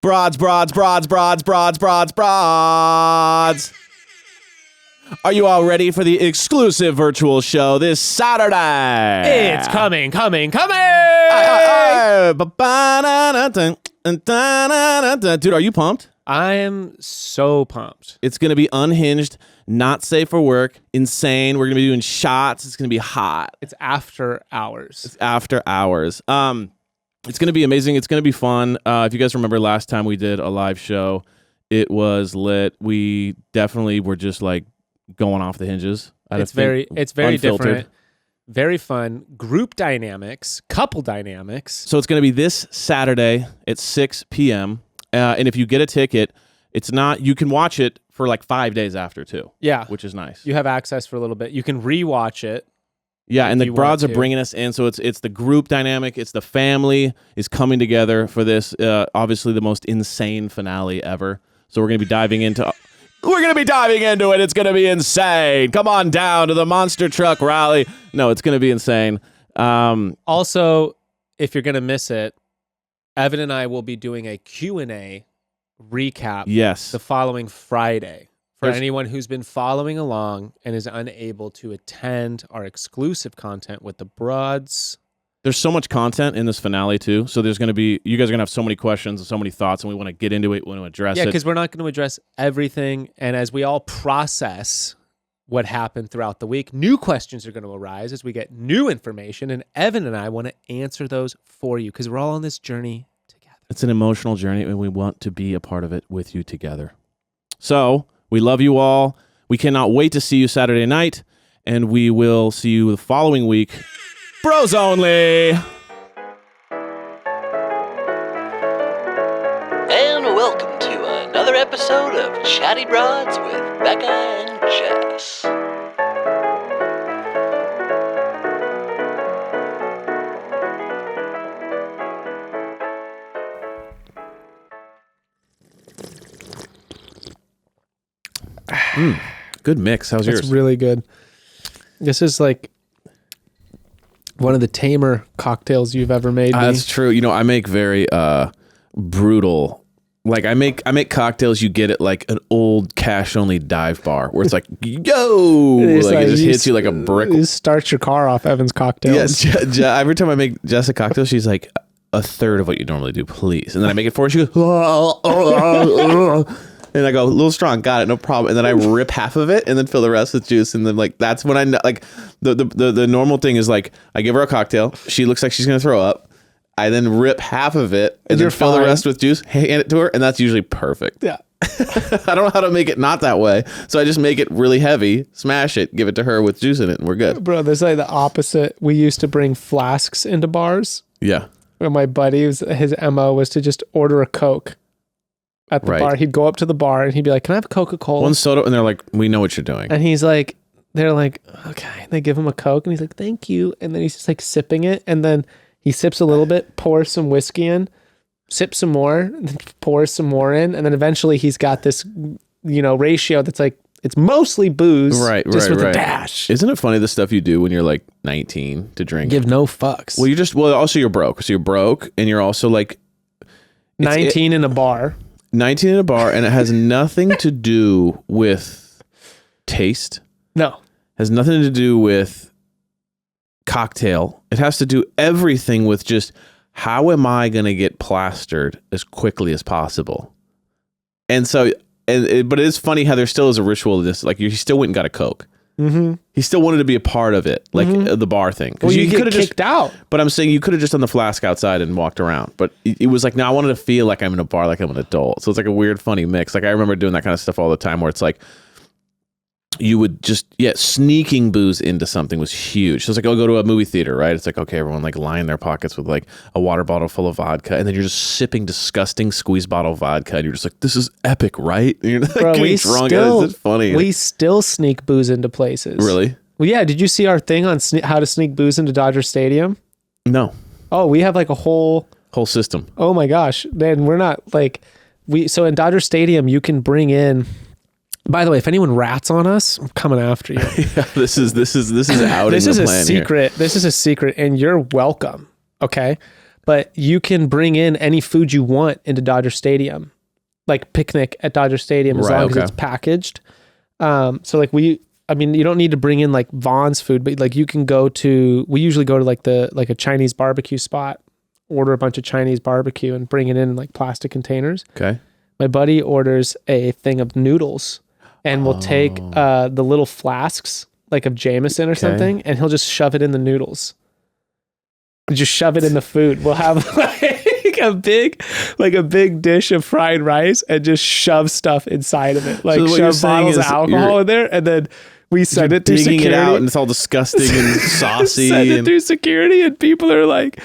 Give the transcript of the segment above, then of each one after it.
Broads. Are you all ready for the exclusive virtual show this Saturday? It's coming. Dude, are you pumped? I am so pumped. It's going to be unhinged, not safe for work, insane. We're going to be doing shots. It's going to be hot. It's after hours. It's after hours. It's going to be amazing. It's going to be fun. If you guys remember last time we did a live show, it was lit. We definitely were just like going off the hinges. It's very unfiltered. different. Very fun. Group dynamics, couple dynamics. So it's going to be this Saturday at 6 p.m. And if you get a ticket, you can watch it for like 5 days after too. Yeah. Which is nice. You have access for a little bit. You can rewatch it. Yeah, and the broads are bringing us in, so it's the group dynamic. It's the family is coming together for this, obviously the most insane finale ever. So we're going to be diving into it. It's going to be insane. Come on down to the Monster Truck Rally. No, it's going to be insane. Also, if you're going to miss it, Evan and I will be doing a Q&A recap the following Friday. For anyone who's been following along and is unable to attend our exclusive content with the broads. There's so much content in this finale too. So you guys are going to have so many questions and so many thoughts, and we want to get into it, we want to address it. Yeah, because we're not going to address everything. And as we all process what happened throughout the week, new questions are going to arise as we get new information. And Evan and I want to answer those for you because we're all on this journey together. It's an emotional journey, and we want to be a part of it with you together. So we love you all. We cannot wait to see you Saturday night, and we will see you the following week. Bros only! And welcome to another episode of Chatty Broads with Becca and Jess. Good mix. How's yours? It's really good. This is like one of the tamer cocktails you've ever made. That's true. You know, I make very brutal. Like I make cocktails you get at like an old cash only dive bar where it's like, yo, it just hits you like a brick. You start your car off Evan's cocktails. Yeah, every time I make Jess a cocktail, she's like, a third of what you normally do, please. And then I make it for her. She goes, and I go, a little strong, got it, no problem. And then I rip half of it and then fill the rest with juice. And then like, that's when I know, like the normal thing is like, I give her a cocktail. She looks like she's going to throw up. I then rip half of it and then fill the rest with juice, hand it to her. And that's usually perfect. Yeah. I don't know how to make it not that way. So I just make it really heavy, smash it, give it to her with juice in it, and we're good. Bro, there's like the opposite. We used to bring flasks into bars. Yeah. And my buddy, his MO was to just order a Coke at the bar. He'd go up to the bar and he'd be like, can I have a Coca-Cola? One soda. And they're like, we know what you're doing. And he's like, they're like, okay. And they give him a Coke and he's like, thank you. And then he's just like sipping it. And then he sips a little bit, pours some whiskey in, sips some more, and then pours some more in. And then eventually he's got this, ratio that's like, it's mostly booze. Right. Just with a dash. Isn't it funny the stuff you do when you're like 19 to drink? Give no fucks. Well, also you're broke. So you're broke and you're also like 19 in a bar. 19 in a bar, and it has nothing to do with taste. No. Has nothing to do with cocktail. It has to do everything with just how am I going to get plastered as quickly as possible? And so, but it is funny how there still is a ritual of this. Like he still went and got a Coke. Mm-hmm. He still wanted to be a part of it, like the bar thing. Well, you get kicked out. But I'm saying you could have just done the flask outside and walked around. But it was like, no, I wanted to feel like I'm in a bar, like I'm an adult. So it's like a weird, funny mix. Like I remember doing that kind of stuff all the time where it's like, you would just, sneaking booze into something was huge. So it's like, I'll go to a movie theater, right? It's like, okay, everyone like line their pockets with like a water bottle full of vodka. And then you're just sipping disgusting squeeze bottle vodka. And you're just like, this is epic, right? And you're like, bro, getting drunk. It's funny. We still sneak booze into places. Really? Well, yeah. Did you see our thing on how to sneak booze into Dodger Stadium? No. Oh, we have like a whole system. Oh my gosh. Then we're not like, so in Dodger Stadium, you can bring in, by the way, if anyone rats on us, I'm coming after you. Yeah, this is out. This in is the a plan secret. Here. This is a secret, and you're welcome. Okay, but you can bring in any food you want into Dodger Stadium, like picnic at Dodger Stadium, as long as it's packaged. So like you don't need to bring in like Vaughn's food, but like you can we usually go to like a Chinese barbecue spot, order a bunch of Chinese barbecue and bring it in like plastic containers. Okay. My buddy orders a thing of noodles and we'll take the little flasks like of Jameson or something, and he'll just shove it in the noodles. Just shove it in the food. We'll have like a big dish of fried rice and just shove stuff inside of it. Like shove bottles of alcohol in there, and then we send it through security. It out and it's all disgusting and saucy. Send it through security, and people are like,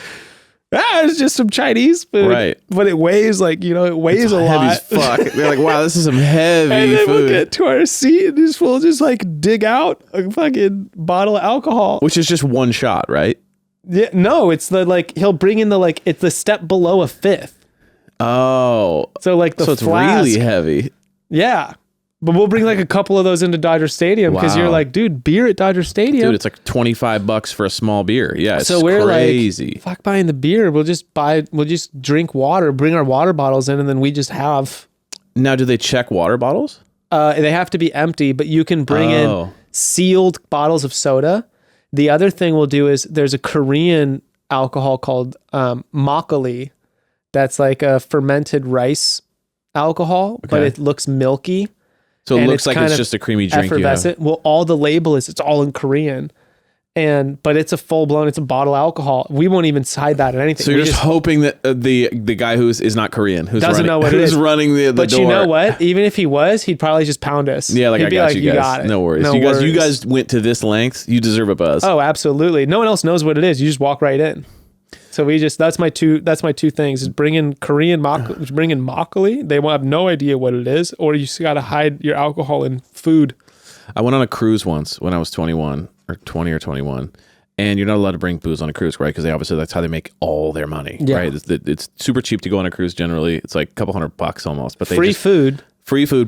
it's just some Chinese food. Right. But it weighs it weighs a heavy lot. As fuck. They're like, wow, this is some heavy and then food. We'll get to our seat and we'll just like dig out a fucking bottle of alcohol. Which is just one shot, right? Yeah, no, it's he'll bring in it's the step below a fifth. Oh. So like it's really heavy. Yeah. But we'll bring like a couple of those into Dodger Stadium because you're like, dude, beer at Dodger Stadium. Dude, it's like $25 for a small beer. Yeah, it's so we're crazy. Like, fuck buying the beer. We'll just drink water, bring our water bottles in, and then we just have. Now, do they check water bottles? They have to be empty, but you can bring in sealed bottles of soda. The other thing we'll do is there's a Korean alcohol called makgeolli that's like a fermented rice alcohol, but it looks milky. So it looks like it's just a creamy drink. Effervescent. Well, all the label it's all in Korean. But it's a full-blown, it's a bottle of alcohol. We won't even hide that in anything. So you're just hoping that the guy is not Korean, doesn't know what it is, who's running the door. But you know what? Even if he was, he'd probably just pound us. Yeah, like, he'd I got you guys. Got it. No worries. You guys went to this length. You deserve a buzz. Oh, absolutely. No one else knows what it is. You just walk right in. So that's my two things: is bring in makgeolli. They will have no idea what it is, or you just got to hide your alcohol in food. I went on a cruise once when I was 21 or 20 or 21. And you're not allowed to bring booze on a cruise, right? Because that's how they make all their money, right? It's super cheap to go on a cruise generally. It's like a couple $100 almost. But free food,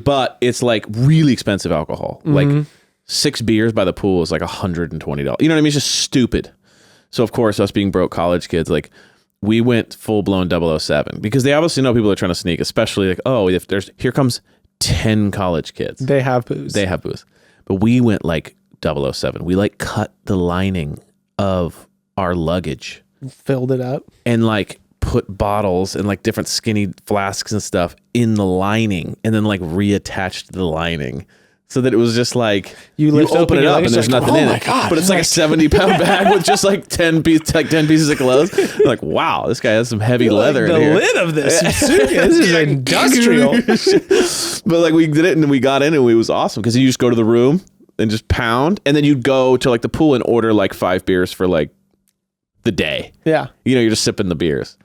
but it's like really expensive alcohol. Like 6 beers by the pool is like $120. You know what I mean? It's just stupid. So of course, us being broke college kids, like we went full blown 007 because they obviously know people are trying to sneak, especially like, here comes 10 college kids. They have booze. But we went like 007. We like cut the lining of our luggage, filled it up, and like put bottles and like different skinny flasks and stuff in the lining, and then like reattached the lining so that it was just like you open it up and there's nothing in it. God. But it's like a 70-pound bag with just like 10 pieces of clothes. You're like, wow, this guy has some heavy leather in here. The lid of this, this is industrial. But like we did it and we got in and it was awesome because you just go to the room and just pound, and then you'd go to like the pool and order like 5 beers for like the day. Yeah. You're just sipping the beers.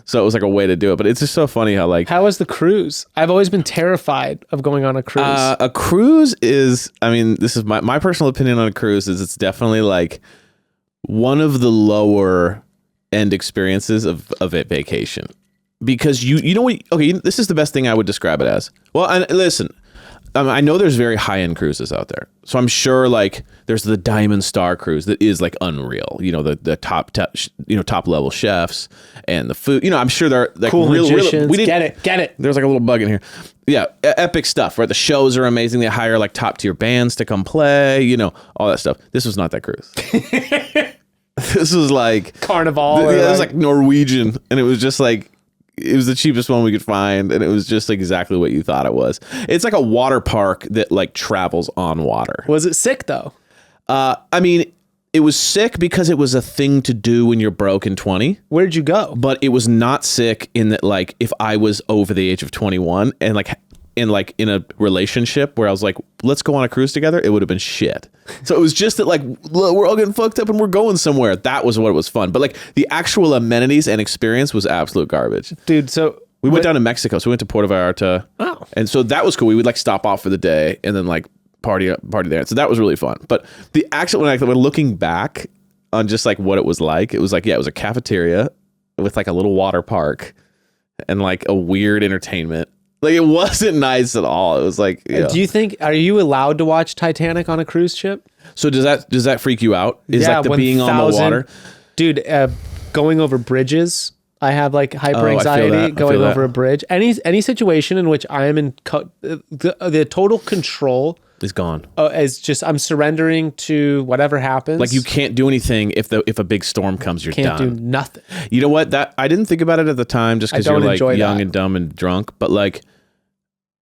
So it was like a way to do it, but it's just so funny how like... How was the cruise? I've always been terrified of going on a cruise. A cruise is, this is my personal opinion on a cruise is it's definitely like one of the lower end experiences of a vacation. Because you know what, okay, this is the best thing I would describe it as. Well, and listen, I know there's very high-end cruises out there. So I'm sure like there's the Diamond Star cruise that is like unreal. The top level chefs and the food. I'm sure they're like cool magicians. Get it. There's like a little bug in here. Yeah, epic stuff, right? The shows are amazing. They hire like top tier bands to come play, all that stuff. This was not that cruise. This was like Carnival. It was like Norwegian, and it was just like it was the cheapest one we could find, and it was just exactly what you thought it was. It's like a water park that like travels on water. Was it sick though? It was sick because it was a thing to do when you're broke and 20. Where'd you go? But it was not sick in that like if I was over the age of 21 and like in a relationship where I was like, let's go on a cruise together, it would have been shit. So it was just that like we're all getting fucked up and we're going somewhere. That was what was fun. But like the actual amenities and experience was absolute garbage. Dude, so we went down to Mexico. So we went to Puerto Vallarta. Oh. And so that was cool. We would like stop off for the day and then like party there. So that was really fun. But the actual, when looking back on just like what it was like it was a cafeteria with like a little water park and like a weird entertainment. Like it wasn't nice at all. It was like, Do you think, are you allowed to watch Titanic on a cruise ship? So does that freak you out? Is like the being on the water? Dude, going over bridges I have like hyper anxiety going over a bridge. Any situation in which I am in the total control is gone. Is just I'm surrendering to whatever happens. Like you can't do anything if a big storm comes. You're can't done. do nothing. You know what? That I didn't think about it at the time, just because you're like young and dumb and drunk. But like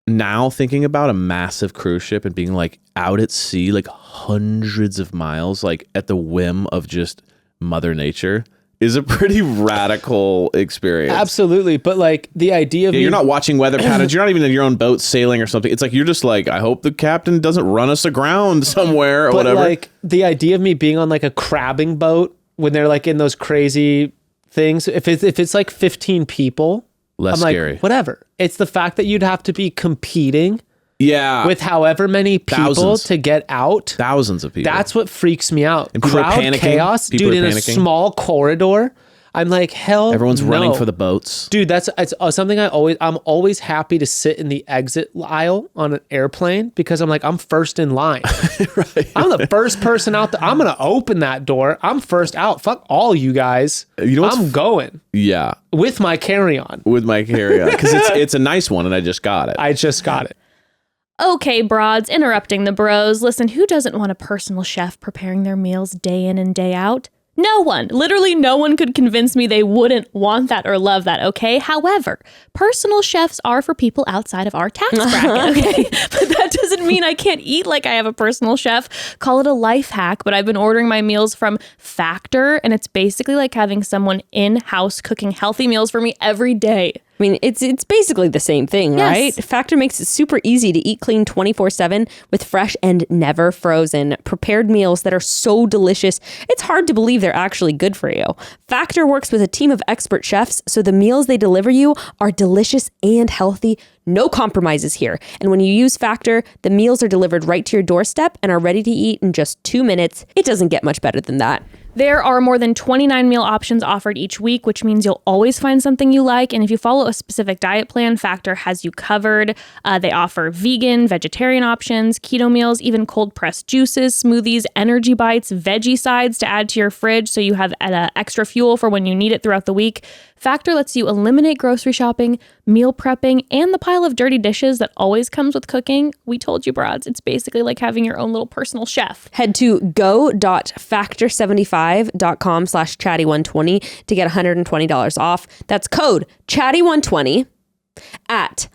now, thinking about a massive cruise ship and being like out at sea, like hundreds of miles, like at the whim of just Mother Nature, is a pretty radical experience. Absolutely. But like the idea of you're not watching weather patterns. You're not even in your own boat sailing or something. It's like you're just like, I hope the captain doesn't run us aground somewhere or whatever. Like the idea of me being on like a crabbing boat when they're like in those crazy things, if it's like 15 people, I'm scary. Like, whatever. It's the fact that you'd have to be competing with however many people to get out. Thousands of people. That's what freaks me out. And crowd chaos, dude, in a small corridor. I'm like, hell everyone's running for the boats. Dude, it's something I'm always happy to sit in the exit aisle on an airplane because I'm like, I'm first in line. Right. I'm the first person out there. I'm going to open that door. I'm first out. Fuck all you guys. You know I'm going. Yeah. With my carry-on. Because it's a nice one and I just got it. Okay, broads, interrupting the bros. Listen, who doesn't want a personal chef preparing their meals day in and day out? No one, literally no one could convince me they wouldn't want that or love that, okay? However, personal chefs are for people outside of our tax bracket, okay? But that doesn't mean I can't eat like I have a personal chef. Call it a life hack, but I've been ordering my meals from Factor, and it's basically like having someone in-house cooking healthy meals for me every day. I mean, it's basically the same thing, right? Factor makes it super easy to eat clean 24/7 with fresh and never frozen prepared meals that are so delicious. It's hard to believe they're actually good for you. Factor works with a team of expert chefs, so the meals they deliver you are delicious and healthy. No compromises here. And when you use Factor, the meals are delivered right to your doorstep and are ready to eat in just 2 minutes. It doesn't get much better than that. There are more than 29 meal options offered each week, which means you'll always find something you like. And if you follow a specific diet plan, Factor has you covered. They offer vegan, vegetarian options, keto meals, even cold pressed juices, smoothies, energy bites, veggie sides to add to your fridge so you have extra fuel for when you need it throughout the week. Factor lets you eliminate grocery shopping, meal prepping, and the pile of dirty dishes that always comes with cooking. We told you, broads, it's basically like having your own little personal chef. Head to go.factor75.com/chatty120 to get $120 off. That's code chatty120 at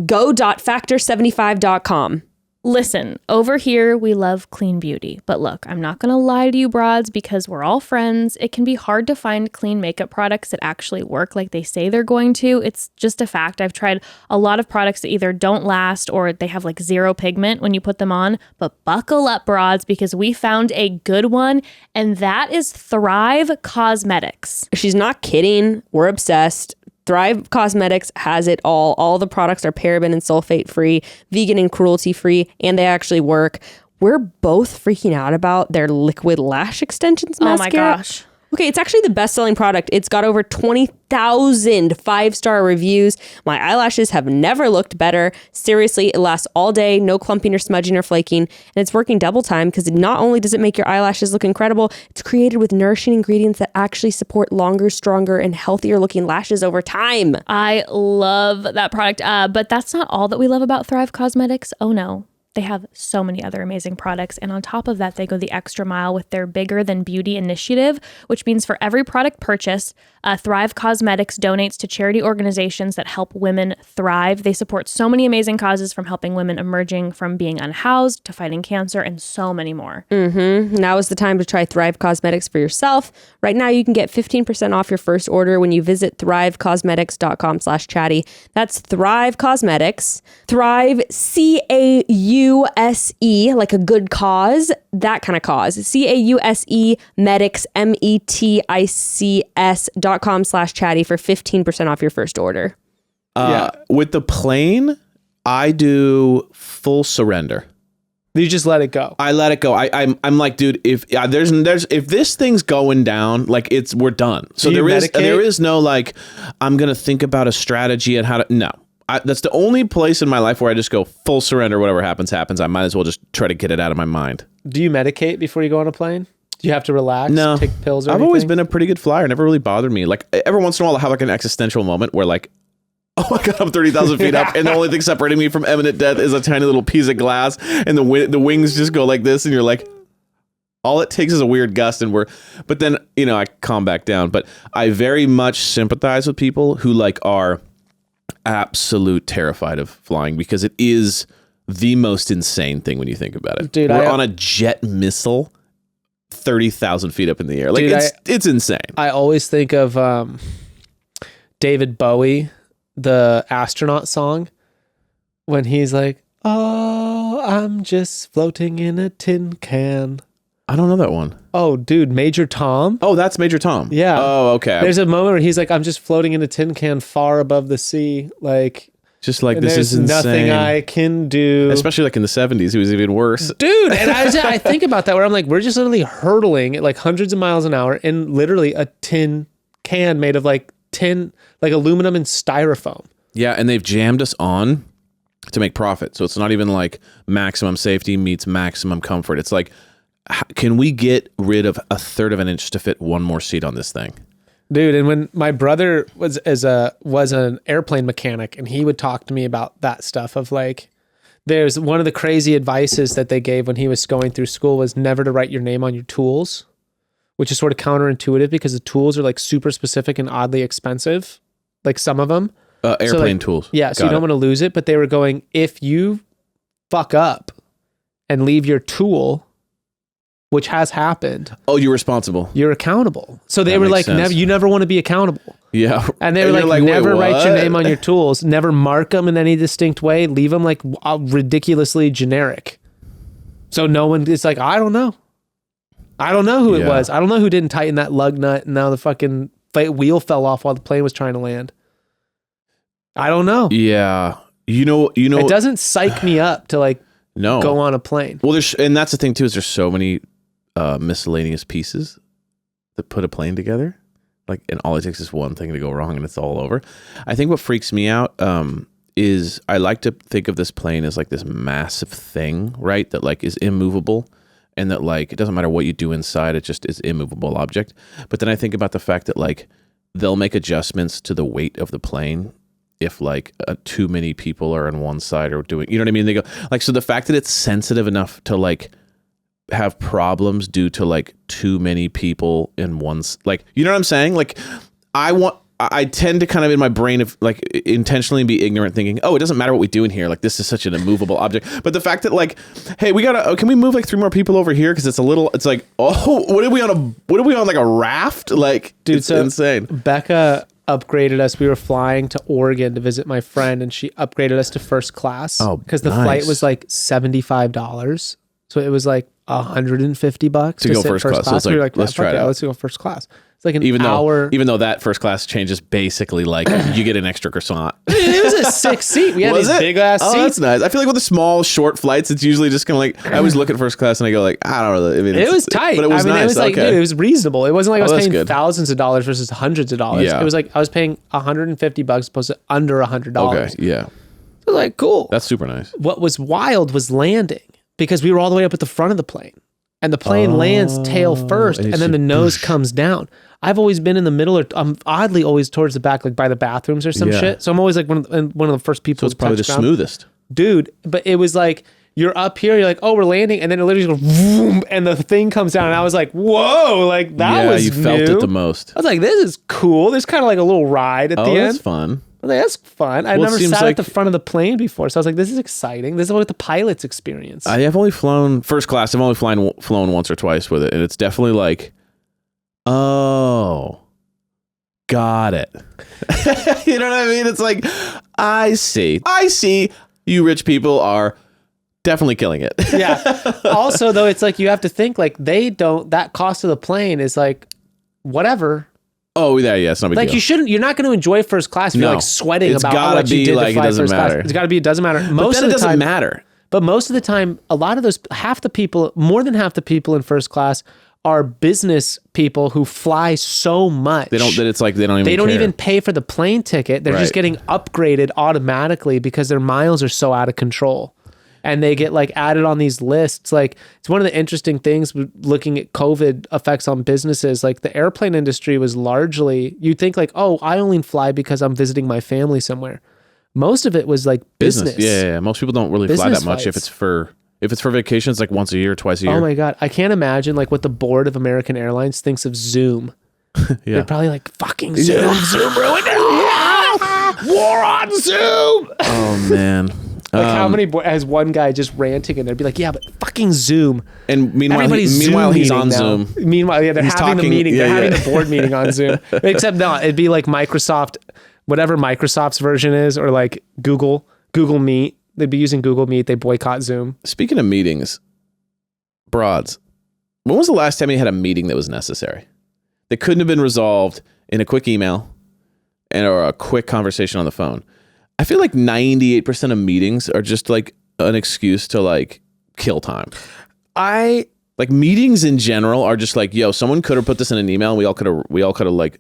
go.factor75.com. Listen, over here, we love clean beauty. But look, I'm not going to lie to you, broads, because we're all friends. It can be hard to find clean makeup products that actually work like they say they're going to. It's just a fact. I've tried a lot of products that either don't last or they have like zero pigment when you put them on. But buckle up, broads, because we found a good one, and that is Thrive Cosmetics. She's not kidding. We're obsessed. Thrive Cosmetics has it all. All the products are paraben and sulfate free, vegan and cruelty free, and they actually work. We're both freaking out about their liquid lash extensions mascara. Oh my gosh. Okay, it's actually the best-selling product. It's got over 20,000 5-star reviews. My eyelashes have never looked better. Seriously, it lasts all day, no clumping or smudging or flaking, and it's working double time because not only does it make your eyelashes look incredible, it's created with nourishing ingredients that actually support longer, stronger, and healthier-looking lashes over time. I love that product, but that's not all that we love about Thrive Cosmetics. Oh no. They have so many other amazing products. And on top of that, they go the extra mile with their Bigger Than Beauty initiative, which means for every product purchase, Thrive Cosmetics donates to charity organizations that help women thrive. They support so many amazing causes, from helping women emerging from being unhoused to fighting cancer and so many more. Now is the time to try Thrive Cosmetics for yourself. Right now, you can get 15% off your first order when you visit thrivecosmetics.com/chatty. That's Thrive Cosmetics. Thrive, CAUSE, like a good cause, that kind of cause. CAUSE Medics, METICS.com/chatty for 15% off your first order. With the plane, I do full surrender. You just let it go. I let it go. I'm like, dude, if this thing's going down, like we're done. So there is no like, I'm gonna think about a strategy and how to. No, that's the only place in my life where I just go full surrender. Whatever happens, happens. I might as well just try to get it out of my mind. Do you medicate before you go on a plane? Do you have to relax? No. Take pills or I've anything? always been a pretty good flyer. It never really bothered me. Like every once in a while I'll have like an existential moment where like, oh my God, I'm 30,000 feet up, and the only thing separating me from imminent death is a tiny little piece of glass, and the wings just go like this, and you're like, all it takes is a weird gust, but then, I calm back down. But I very much sympathize with people who like are absolute terrified of flying, because it is the most insane thing when you think about it. Dude, we're on a jet missile 30,000 feet up in the air. Like, dude, it's insane. I always think of David Bowie, the astronaut song, when he's like, oh, I'm just floating in a tin can. I don't know that one. Oh, dude, Major Tom. Oh, that's Major Tom. Yeah. Oh, okay. There's a moment where he's like, I'm just floating in a tin can far above the sea. Like, just like, this is insane. Nothing I can do. Especially like in the 70s, it was even worse. Dude, and I think about that where I'm like, we're just literally hurtling at like hundreds of miles an hour in literally a tin can made of like aluminum and styrofoam. Yeah, and they've jammed us on to make profit. So it's not even like maximum safety meets maximum comfort. It's like, can we get rid of a third of an inch to fit one more seat on this thing? Dude, and when my brother was an airplane mechanic, and he would talk to me about that stuff of like, there's one of the crazy advices that they gave when he was going through school was never to write your name on your tools, which is sort of counterintuitive because the tools are like super specific and oddly expensive, like some of them. Airplane tools. Yeah, so you don't want to lose it, but they were going, if you fuck up and leave your tool, which has happened. Oh, you're responsible. You're accountable. So they were like, you never want to be accountable. Yeah. And they were like, never write your name on your tools. Never mark them in any distinct way. Leave them like ridiculously generic. So no one, it's like, I don't know. I don't know who it was. I don't know who didn't tighten that lug nut and now the fucking wheel fell off while the plane was trying to land. I don't know. Yeah. You know. It doesn't psych me up to like go on a plane. Well, and that's the thing too, is there's so many miscellaneous pieces that put a plane together, like, and all it takes is one thing to go wrong and it's all over. I think what freaks me out is I like to think of this plane as like this massive thing, right, that like is immovable, and that like it doesn't matter what you do inside, it just is immovable object. But then I think about the fact that like they'll make adjustments to the weight of the plane if like too many people are on one side or doing, you know what I mean? They go like, so the fact that it's sensitive enough to like have problems due to like too many people in one, like, you know what I'm saying? Like I tend to kind of in my brain of like intentionally be ignorant, thinking, oh, it doesn't matter what we do in here. Like, this is such an immovable object. But the fact that like, hey, can we move like 3 more people over here? Cause it's like, oh, what are we on like a raft? Like, dude, it's insane. Becca upgraded us. We were flying to Oregon to visit my friend, and she upgraded us to first class. Oh, because the flight was like $75. So it was like $150 to go first class. So it's like, we were like, let's try it out. Let's go first class. It's like an hour. Even though that first class changes basically like you get an extra croissant. It was a 6 seat. We had these big ass seats. Oh, that's nice. I feel like with the small short flights, it's usually just kind of like, I always look at first class and I go like, I don't know. I mean, it was tight. But it was nice. It was like, dude, it was reasonable. It wasn't like I was paying good. thousands of dollars versus hundreds of dollars. Yeah. It was like I was paying $150 opposed to under $100. Okay, yeah. So I was like, cool. That's super nice. What was wild was landing, because we were all the way up at the front of the plane. And the plane lands tail first, and then the nose comes down. I've always been in the middle, or I'm oddly always towards the back, like by the bathrooms or some shit. So I'm always like one of the first people. So it's probably the smoothest, dude. But it was like you're up here, you're like, oh, we're landing, and then it literally goes boom, and the thing comes down, and I was like, whoa, like that was you felt it the most. I was like, this is cool. There's kind of like a little ride at the end. That's fun. I was like, that's fun. I've never sat at the front of the plane before, so I was like, this is exciting. This is what the pilots experience. I have only flown first class. I've only flown once or twice with it, and it's definitely like, oh, got it. You know what I mean? It's like, I see. You rich people are definitely killing it. Yeah. Also, though, it's like you have to think like that cost of the plane is like whatever. Oh, yeah, it's not a big deal. You're not going to enjoy first class if you're like sweating about what you did to fly first class. It's got to be, it doesn't matter. But then it doesn't matter. But most of the time, a lot of those, more than half the people in first class are business people who fly so much. They don't even pay for the plane ticket. They're just getting upgraded automatically because their miles are so out of control. and they get like added on these lists. Like it's one of the interesting things looking at COVID effects on businesses. Like the airplane industry was largely, you'd think like, oh, I only fly because I'm visiting my family somewhere. Most of it was like business. Yeah. Most people don't really fly that much flights. if it's for vacations, like once a year, twice a year. Oh my God. I can't imagine like what the board of American Airlines thinks of Zoom. Yeah. They're probably like, fucking Zoom. Zoom ruined it. War on Zoom. Oh man. Like how many has one guy just ranting and they'd be like, yeah, but fucking Zoom. And meanwhile, he's on Zoom. Meanwhile, yeah, they're having the meeting. They're having the board meeting on Zoom. Except no, it'd be like Microsoft, whatever Microsoft's version is, or like Google Meet. They'd be using Google Meet. They boycott Zoom. Speaking of meetings, broads, when was the last time you had a meeting that was necessary? That couldn't have been resolved in a quick email or a quick conversation on the phone. I feel like 98% of meetings are just like an excuse to like kill time. Like meetings in general are just like, yo, someone could have put this in an email and we all could have like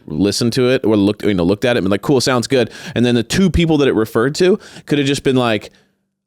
listened to it or looked at it and been like, cool, sounds good. And then the two people that it referred to could have just been like,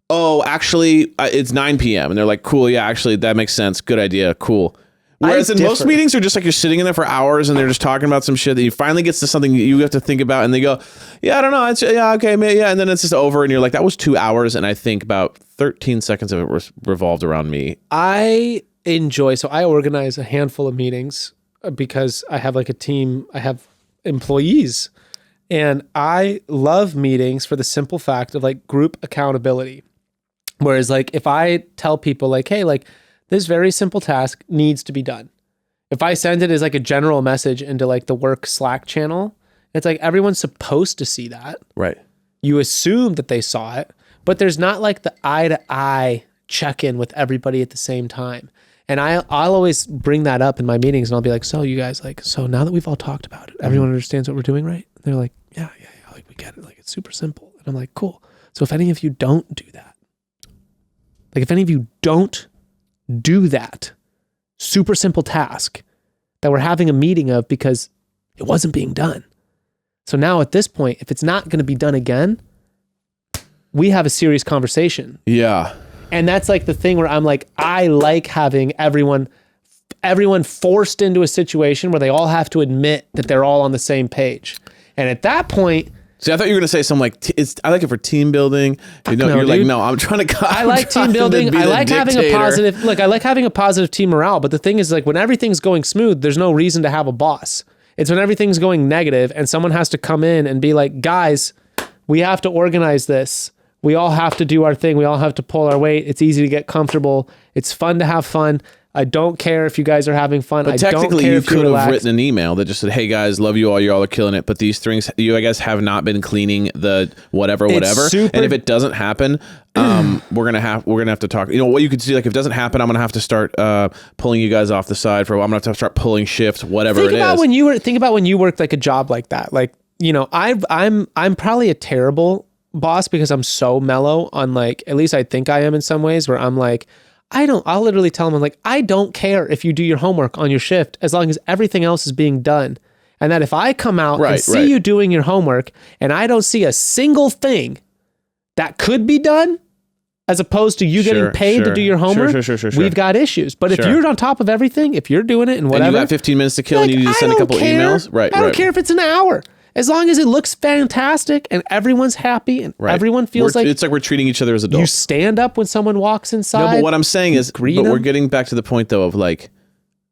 oh, actually it's 9 p.m. And they're like, cool. Yeah, actually that makes sense. Good idea. Cool. Whereas in most meetings are just like you're sitting in there for hours and they're just talking about some shit that you finally gets to something you have to think about and they go, yeah, I don't know. It's okay, yeah. And then it's just over and you're like, that was 2 hours. And I think about 13 seconds of it revolved around me. I organize a handful of meetings because I have like a team, I have employees, and I love meetings for the simple fact of like group accountability. Whereas like if I tell people like, hey, like this very simple task needs to be done. If I send it as like a general message into like the work Slack channel, it's like everyone's supposed to see that. Right. You assume that they saw it, but there's not like the eye to eye check in with everybody at the same time. And I'll always bring that up in my meetings and I'll be like, so you guys, like, so now that we've all talked about it, everyone understands what we're doing, right? And they're like, yeah, like we get it. Like it's super simple. And I'm like, cool. So if any of you don't do that, like if any of you don't do that super simple task that we're having a meeting of because it wasn't being done. So now at this point, if it's not going to be done again, we have a serious conversation. Yeah. And that's like the thing where I'm like, I like having everyone forced into a situation where they all have to admit that they're all on the same page. And at that point, see, I thought you were going to say something like, I like it for team building. You're like, no, I'm trying to. I like team building. I like having a positive, I like having a positive team morale. But the thing is like when everything's going smooth, there's no reason to have a boss. It's when everything's going negative and someone has to come in and be like, guys, we have to organize this. We all have to do our thing. We all have to pull our weight. It's easy to get comfortable. It's fun to have fun. I don't care if you guys are having fun. But technically, you could have written an email that just said, hey guys, love you all. You all are killing it. But these things, you I guess have not been cleaning the whatever. And if it doesn't happen, we're gonna have to talk. You know what you could see, like if it doesn't happen, I'm gonna have to start pulling you guys off the side for a while. I'm gonna have to start pulling shifts, whatever it is. Think about when you worked like a job like that. Like, you know, I'm probably a terrible boss because I'm so mellow on like, at least I think I am in some ways, where I'm like, I'll literally tell them, I'm like, I don't care if you do your homework on your shift as long as everything else is being done. And that if I come out and see you doing your homework and I don't see a single thing that could be done, as opposed to you getting paid to do your homework, we've got issues. But if you're on top of everything, if you're doing it and whatever. And you got 15 minutes to kill and you need to send a couple emails. Right. I don't care if it's an hour. As long as it looks fantastic and everyone's happy and everyone feels like... It's like we're treating each other as adults. You stand up when someone walks inside. No, but what I'm saying is, we're getting back to the point though of like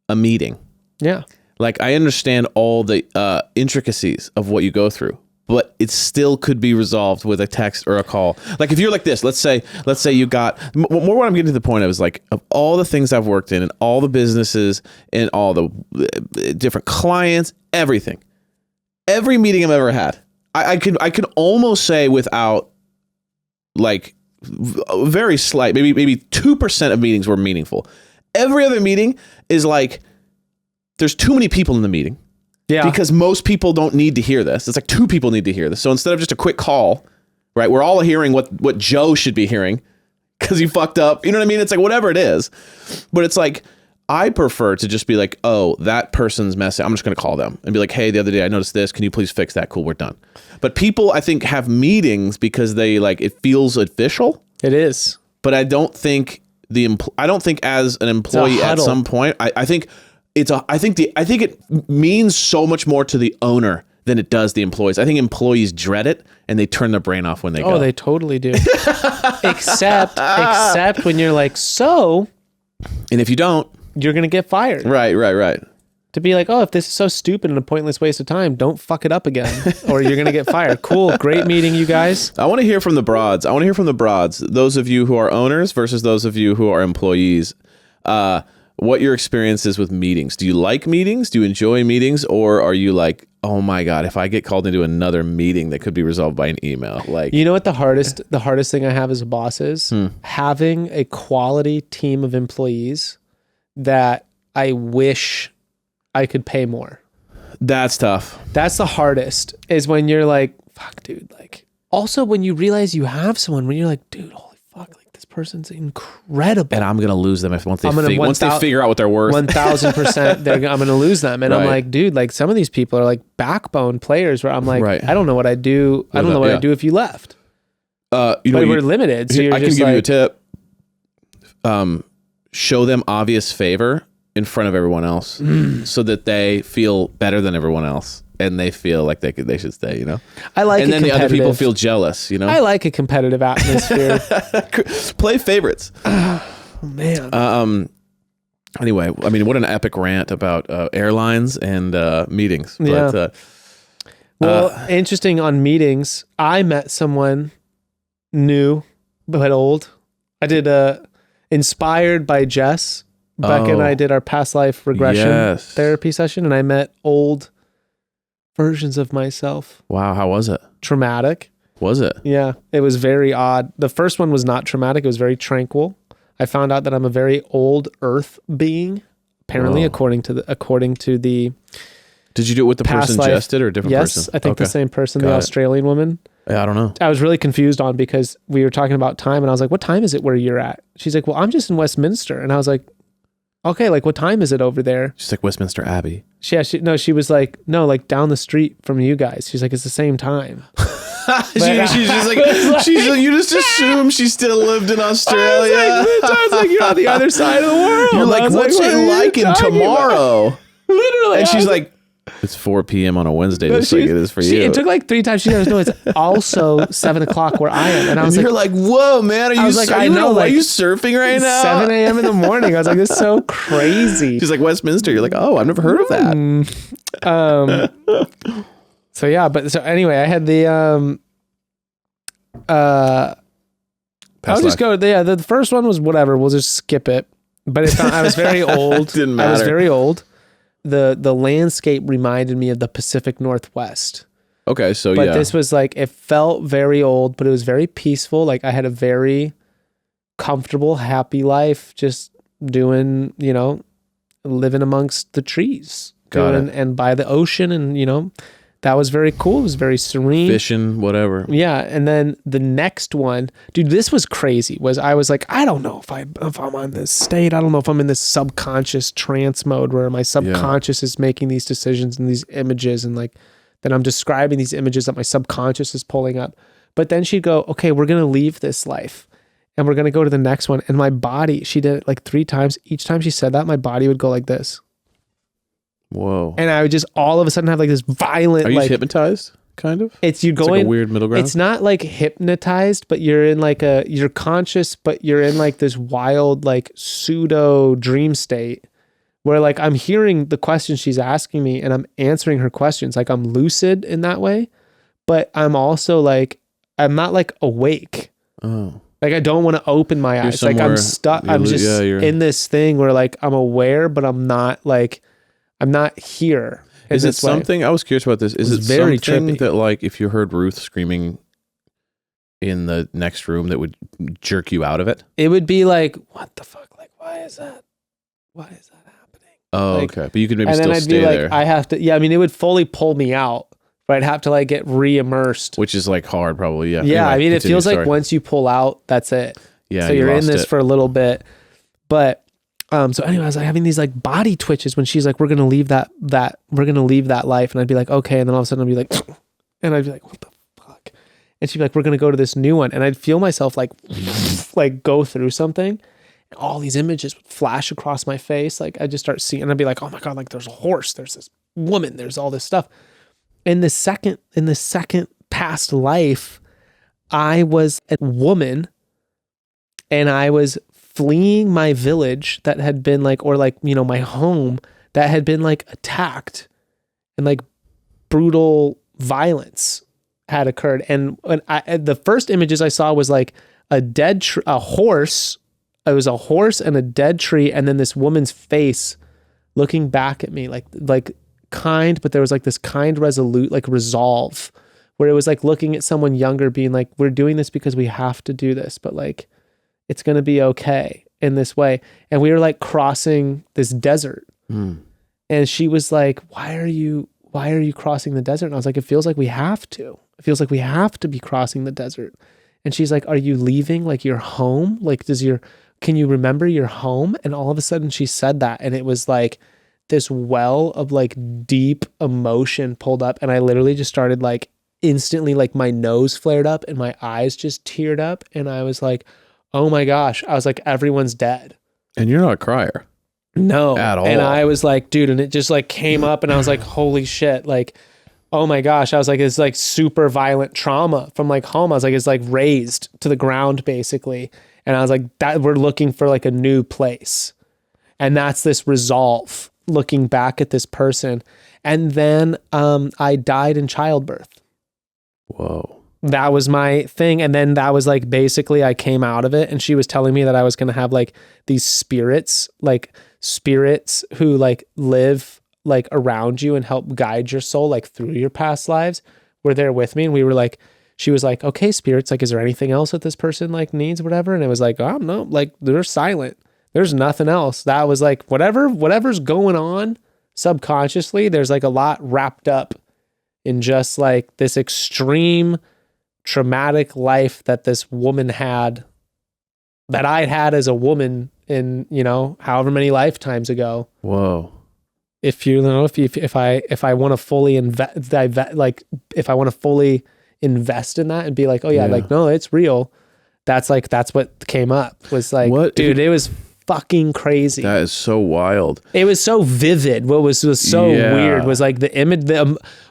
a meeting. Yeah. Like I understand all the intricacies of what you go through, but it still could be resolved with a text or a call. Like if you're like this, let's say you got... More what I'm getting to the point of is like, of all the things I've worked in and all the businesses and all the different clients, everything. Every meeting I've ever had, I could almost say without like very slight, maybe 2% of meetings were meaningful. Every other meeting is like, there's too many people in the meeting. Yeah. Because most people don't need to hear this. It's like 2 people need to hear this. So instead of just a quick call, right, we're all hearing what Joe should be hearing because he fucked up. You know what I mean? It's like whatever it is. But it's like, I prefer to just be like, oh, that person's message. I'm just going to call them and be like, hey, the other day I noticed this. Can you please fix that? Cool, we're done. But people, I think, have meetings because they like, it feels official. It is. but I don't think I don't think as an employee at some point, I think it means so much more to the owner than it does the employees. I think employees dread it and they turn their brain off when they go. Oh, they totally do. except when you're like, so, and if you don't, you're going to get fired. Right. To be like, oh, if this is so stupid and a pointless waste of time, don't fuck it up again, or you're going to get fired. Cool. Great meeting, you guys. I want to hear from the broads. Those of you who are owners versus those of you who are employees. What your experience is with meetings. Do you like meetings? Do you enjoy meetings? Or are you like, oh my God, if I get called into another meeting that could be resolved by an email? Like, you know what the hardest thing I have as a boss is? Having a quality team of employees that I wish I could pay more. That's tough. That's the hardest, is when you're like, fuck, dude. Like, also when you realize you have someone, when you're like, dude, holy fuck, like this person's incredible. And I'm going to lose them once they figure out what they're worth. 1,000%, I'm going to lose them. And I'm like, dude, like some of these people are like backbone players where I'm like, I don't know what I'd do. I don't know what I'd do if you left. We're limited. So I can give you a tip. Show them obvious favor in front of everyone else so that they feel better than everyone else and they feel like they should stay, you know? And then the other people feel jealous, you know? I like a competitive atmosphere. Play favorites. Oh, man. Anyway, I mean, what an epic rant about airlines and meetings. But, interesting on meetings. I met someone new but old. I did inspired by Jess. Becca and I did our past life regression therapy session, and I met old versions of myself. Wow, how was it? Traumatic. Was it? Yeah, it was very odd. The first one was not traumatic. It was very tranquil. I found out that I'm a very old earth being, apparently, according to the. Did you do it with the person Jess did or a different person? Yes, I think the same person, the Australian woman. Yeah, I don't know. I was really confused on because we were talking about time, and I was like, what time is it where you're at? She's like, well, I'm just in Westminster. And I was like, okay, like what time is it over there? She's like Westminster Abbey. She was like, no, like down the street from you guys. She's like, it's the same time. she's just like, you just assume she still lived in Australia. I was like, you're on the other side of the world. You're like, what's it like in tomorrow? Literally. And she's like, it's 4 p.m. on a Wednesday, just like it is for you. It took like 3 times. She goes, no, it's also 7 o'clock where I am. And I was you're like, whoa, man, are you surfing right now? 7 a.m. in the morning. I was like, this is so crazy. She's like, Westminster. You're like, oh, I've never heard of that. So yeah, so anyway, I had the I'll just go. Yeah, the first one was whatever. We'll just skip it. But I was very old. Didn't matter. I was very old. The landscape reminded me of the Pacific Northwest. Okay, so but this was like, it felt very old, but it was very peaceful. Like I had a very comfortable, happy life, just doing, living amongst the trees. And by the ocean, and that was very cool. It was very serene. Fishing, whatever. Yeah. And then the next one, dude, this was crazy. I was like, I don't know if I'm on this state. I don't know if I'm in this subconscious trance mode where my subconscious is making these decisions and these images, and like, then I'm describing these images that my subconscious is pulling up. But then she'd go, okay, we're going to leave this life and we're going to go to the next one. And my body, she did it like 3 times. Each time she said that, my body would go like this. Whoa. And I would just all of a sudden have like this violent. Are you hypnotized? Kind of? It's like a weird middle ground. It's not like hypnotized, but you're in like you're conscious, but you're in like this wild, like pseudo dream state where like I'm hearing the questions she's asking me and I'm answering her questions. Like I'm lucid in that way, but I'm also like, I'm not like awake. Oh. Like I don't want to open my eyes. Like I'm stuck. I'm just in this thing where like I'm aware, but I'm not here. Is it something? I was curious about this. Is it very something that, like, if you heard Ruth screaming in the next room, that would jerk you out of it? It would be like, what the fuck? Like, why is that happening? Oh, like, okay. But you could maybe still I'd stay be like, there. I have to. Yeah, I mean, it would fully pull me out, but I'd have to like get re-immersed, which is like hard, probably. Yeah. Yeah. Anyway, I mean, it feels like once you pull out, that's it. Yeah. So you're in this for a little bit, but. So anyway, I was like having these like body twitches when she's like, we're going to leave that life. And I'd be like, okay. And then all of a sudden I'd be like, and I'd be like, what the fuck? And she'd be like, we're going to go to this new one. And I'd feel myself like go through something. And all these images would flash across my face. Like I'd just start seeing, and I'd be like, oh my God, like there's a horse, there's this woman, there's all this stuff. In the second past life, I was a woman and I was fleeing my village that had been like, or like, you know, my home that had been like attacked and like brutal violence had occurred. And when the first images I saw was like a horse. It was a horse and a dead tree. And then this woman's face looking back at me like kind, but there was like this kind, resolute, like resolve, where it was like looking at someone younger being like, we're doing this because we have to do this, but like, it's going to be okay in this way. And we were like crossing this desert. And she was like, why are you crossing the desert? And I was like, it feels like we have to. It feels like we have to be crossing the desert. And she's like, are you leaving like your home? Like, can you remember your home? And all of a sudden she said that. And it was like this well of like deep emotion pulled up. And I literally just started like instantly, like my nose flared up and my eyes just teared up. And I was like, oh my gosh. I was like, everyone's dead. And you're not a crier. No. At all. And I was like, dude, and it just like came up and I was like, holy shit. Like, oh my gosh. I was like, it's like super violent trauma from like home. I was like, it's like razed to the ground basically. And I was like, that we're looking for like a new place. And that's this resolve looking back at this person. And then I died in childbirth. Whoa. That was my thing. And then that was like, basically I came out of it and she was telling me that I was going to have like these spirits who like live like around you and help guide your soul like through your past lives were there with me. And we were like, she was like, okay, spirits, like, is there anything else that this person like needs, whatever? And it was like, oh no, like they're silent. There's nothing else. That was like, whatever's going on subconsciously, there's like a lot wrapped up in just like this extreme traumatic life that this woman had, that I had as a woman in, you know, however many lifetimes ago. Whoa. If you know, if I want to fully invest in that and be like, oh yeah, like, no, it's real. That's what came up was like, what? Dude, it was fucking crazy. That is so wild. It was so vivid. What was so weird was like the image,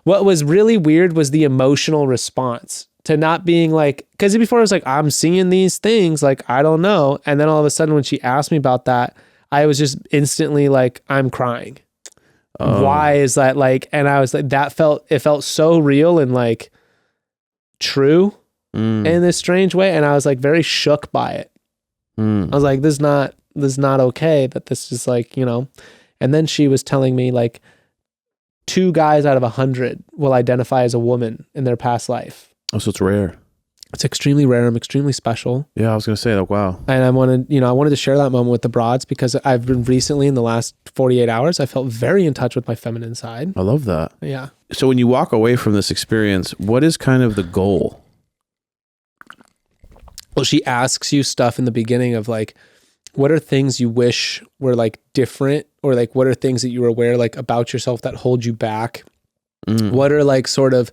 what was really weird was the emotional response to not being like, because before I was like, I'm seeing these things, like, I don't know. And then all of a sudden when she asked me about that, I was just instantly like, I'm crying. Why is that like, and I was like, it felt so real and like true in this strange way. And I was like very shook by it. I was like, this is not okay that this is like, you know. And then she was telling me like 2 guys out of 100 will identify as a woman in their past life. Oh, so it's rare. It's extremely rare. I'm extremely special. Yeah, I was going to say, like, wow. And I wanted to share that moment with the broads because I've been recently in the last 48 hours, I felt very in touch with my feminine side. I love that. Yeah. So when you walk away from this experience, what is kind of the goal? Well, she asks you stuff in the beginning of like, what are things you wish were like different, or like, what are things that you were aware like about yourself that hold you back? What are like sort of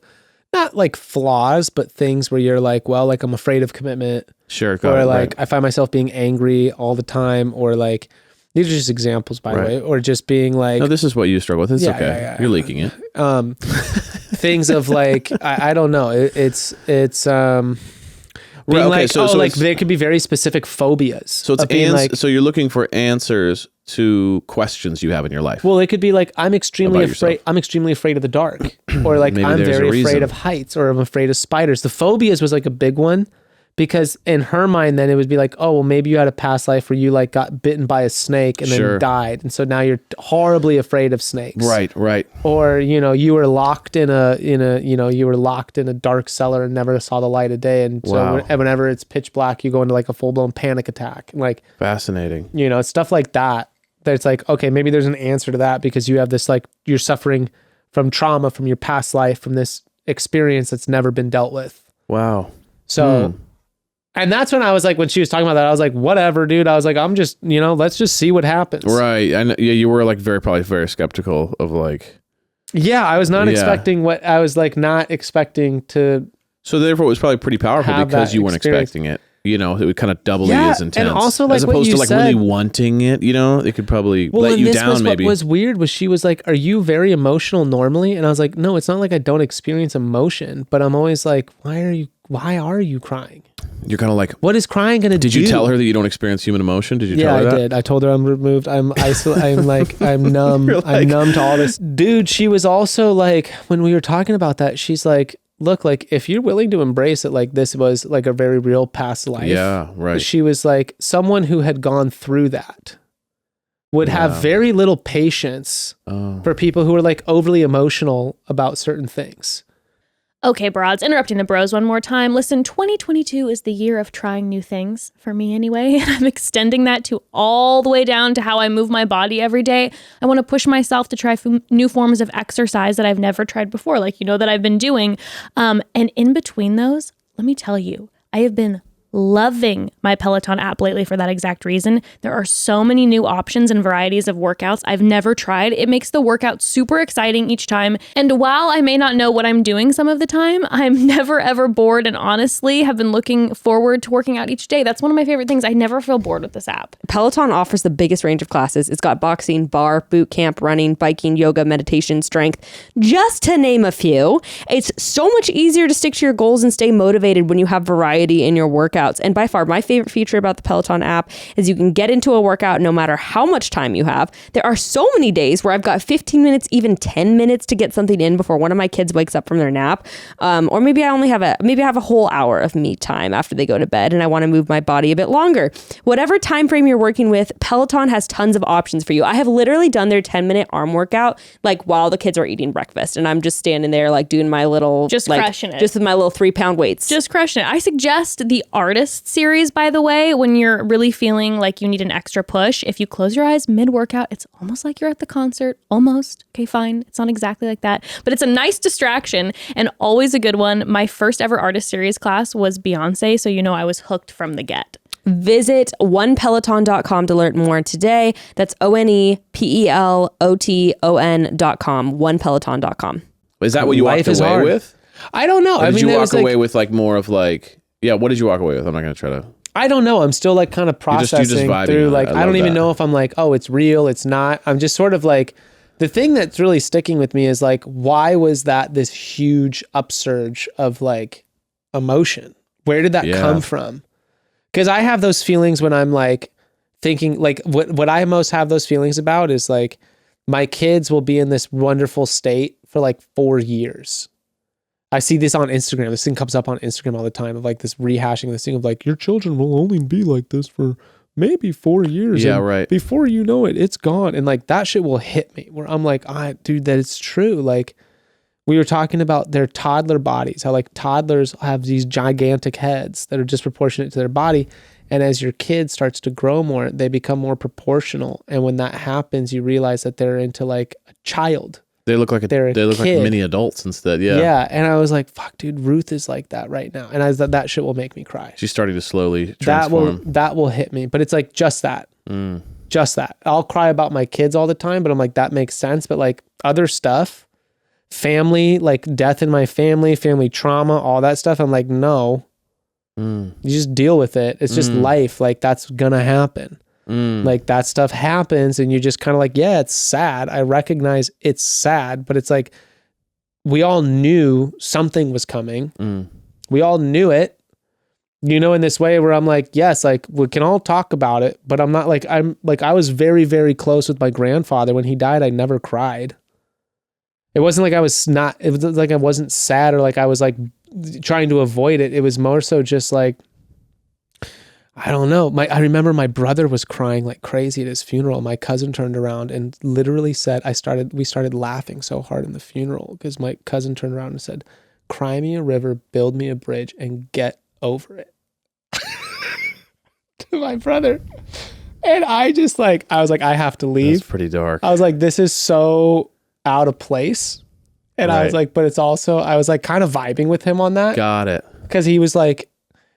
not like flaws, but things where you're like, well, like I'm afraid of commitment. Sure. Or like I find myself being angry all the time, or like, these are just examples by the way, or just being like, no, this is what you struggle with. It's okay. Yeah. You're leaking it. Things of like, I don't know. It's being like, so like there could be very specific phobias. So it's so you're looking for answers to questions you have in your life. Well, it could be like, I'm extremely afraid of the dark, or like I'm very afraid of heights, or I'm afraid of spiders. The phobias was like a big one, because in her mind, then it would be like, oh, well, maybe you had a past life where you like got bitten by a snake and then died. And so now you're horribly afraid of snakes. Right. Or, you were locked in a dark cellar and never saw the light of day. And so whenever it's pitch black, you go into like a full blown panic attack. Like, fascinating. Stuff like that. That's like, okay, maybe there's an answer to that, because you have this, like, you're suffering from trauma from your past life, from this experience that's never been dealt with. Wow. So, and that's when I was like, when she was talking about that, I was like, whatever, dude. I was like, I'm just, let's just see what happens. Right. And you were like probably very skeptical of like. Yeah. I was not expecting not expecting to So therefore, it was probably pretty powerful because you weren't expecting it. You know, it would kind of doubly as intense. And also, like, as opposed to like said, really wanting it, you know, it could probably let you down maybe. What was weird was she was like, "Are you very emotional normally?" And I was like, "No, it's not like I don't experience emotion, but I'm always like, why are you crying?" You're kind of like, what is crying gonna do? Did you tell her that you don't experience human emotion? Did you tell her that? Yeah, I did. I told her I'm removed. I'm isolated. I'm like, I'm numb. I'm numb to all this. Dude, she was also like, when we were talking about that, she's like, look, like, if you're willing to embrace it, like this was like a very real past life. Yeah, right. She was like, someone who had gone through that would have very little patience for people who are like overly emotional about certain things. Okay, broads, interrupting the bros one more time. Listen, 2022 is the year of trying new things, for me anyway, and I'm extending that to all the way down to how I move my body every day. I want to push myself to try new forms of exercise that I've never tried before, like, you know, that I've been doing. And in between those, let me tell you, I have been loving my Peloton app lately for that exact reason. There are so many new options and varieties of workouts I've never tried. It makes the workout super exciting each time. And while I may not know what I'm doing some of the time, I'm never ever bored and honestly have been looking forward to working out each day. That's one of my favorite things. I never feel bored with this app. Peloton offers the biggest range of classes. It's got boxing, bar, boot camp, running, biking, yoga, meditation, strength, just to name a few. It's so much easier to stick to your goals and stay motivated when you have variety in your workout. And by far, my favorite feature about the Peloton app is you can get into a workout no matter how much time you have. There are so many days where I've got 15 minutes, even 10 minutes to get something in before one of my kids wakes up from their nap. Or maybe I have a whole hour of me time after they go to bed and I want to move my body a bit longer. Whatever time frame you're working with, Peloton has tons of options for you. I have literally done their 10-minute arm workout like while the kids are eating breakfast, and I'm just standing there like doing my little crushing it, just with my little 3-pound weights, just crushing it. I suggest the Artist series, by the way, when you're really feeling like you need an extra push. If you close your eyes mid-workout, it's almost like you're at the concert. Almost. Okay, fine. It's not exactly like that, but it's a nice distraction and always a good one. My first ever Artist series class was Beyonce, so you know I was hooked from the get. Visit onepeloton.com to learn more today. That's OnePeloton.com. Onepeloton.com. Is that what you walked away with? I don't know. Or did you walk away with like more of like, yeah, what did you walk away with? I'm not going to try to. I don't know. I'm still like kind of processing through like, I don't even know if I'm like, oh, it's real. It's not. I'm just sort of like, the thing that's really sticking with me is like, why was that this huge upsurge of like emotion? Where did that come from? Because I have those feelings when I'm like thinking like what I most have those feelings about is like my kids will be in this wonderful state for like 4 years. I see this on Instagram. This thing comes up on Instagram all the time of like this rehashing this thing of like, your children will only be like this for maybe 4 years. Yeah, and right. Before you know it, it's gone. And like that shit will hit me where I'm like, dude, that it's true. Like we were talking about their toddler bodies, how like toddlers have these gigantic heads that are disproportionate to their body. And as your kid starts to grow more, they become more proportional. And when that happens, you realize that they're into like a child. They look like like mini adults instead. Yeah. Yeah. And I was like, fuck, dude, Ruth is like that right now. And I thought that shit will make me cry. She's starting to slowly transform. That will hit me. But it's like just that. Just that. I'll cry about my kids all the time, but I'm like, that makes sense. But like other stuff, family, like death in my family trauma, all that stuff. I'm like, no, you just deal with it. It's just life. Like that's gonna happen. Like that stuff happens and you're just kind of like, yeah, it's sad. I recognize it's sad, but it's like, we all knew something was coming. We all knew it, you know, in this way where I'm like, yes, like we can all talk about it, but I'm not like, I was very, very close with my grandfather. When he died, I never cried. It wasn't like it was like I wasn't sad or like I was like trying to avoid it. It was more so just like, I don't know. I remember my brother was crying like crazy at his funeral. My cousin turned around and literally said, we started laughing so hard in the funeral because my cousin turned around and said, cry me a river, build me a bridge, and get over it. To my brother. And I just like, I was like, I have to leave. That's pretty dark. I was like, this is so out of place. And I was like, but it's also, I was like kind of vibing with him on that. Got it. Because he was like,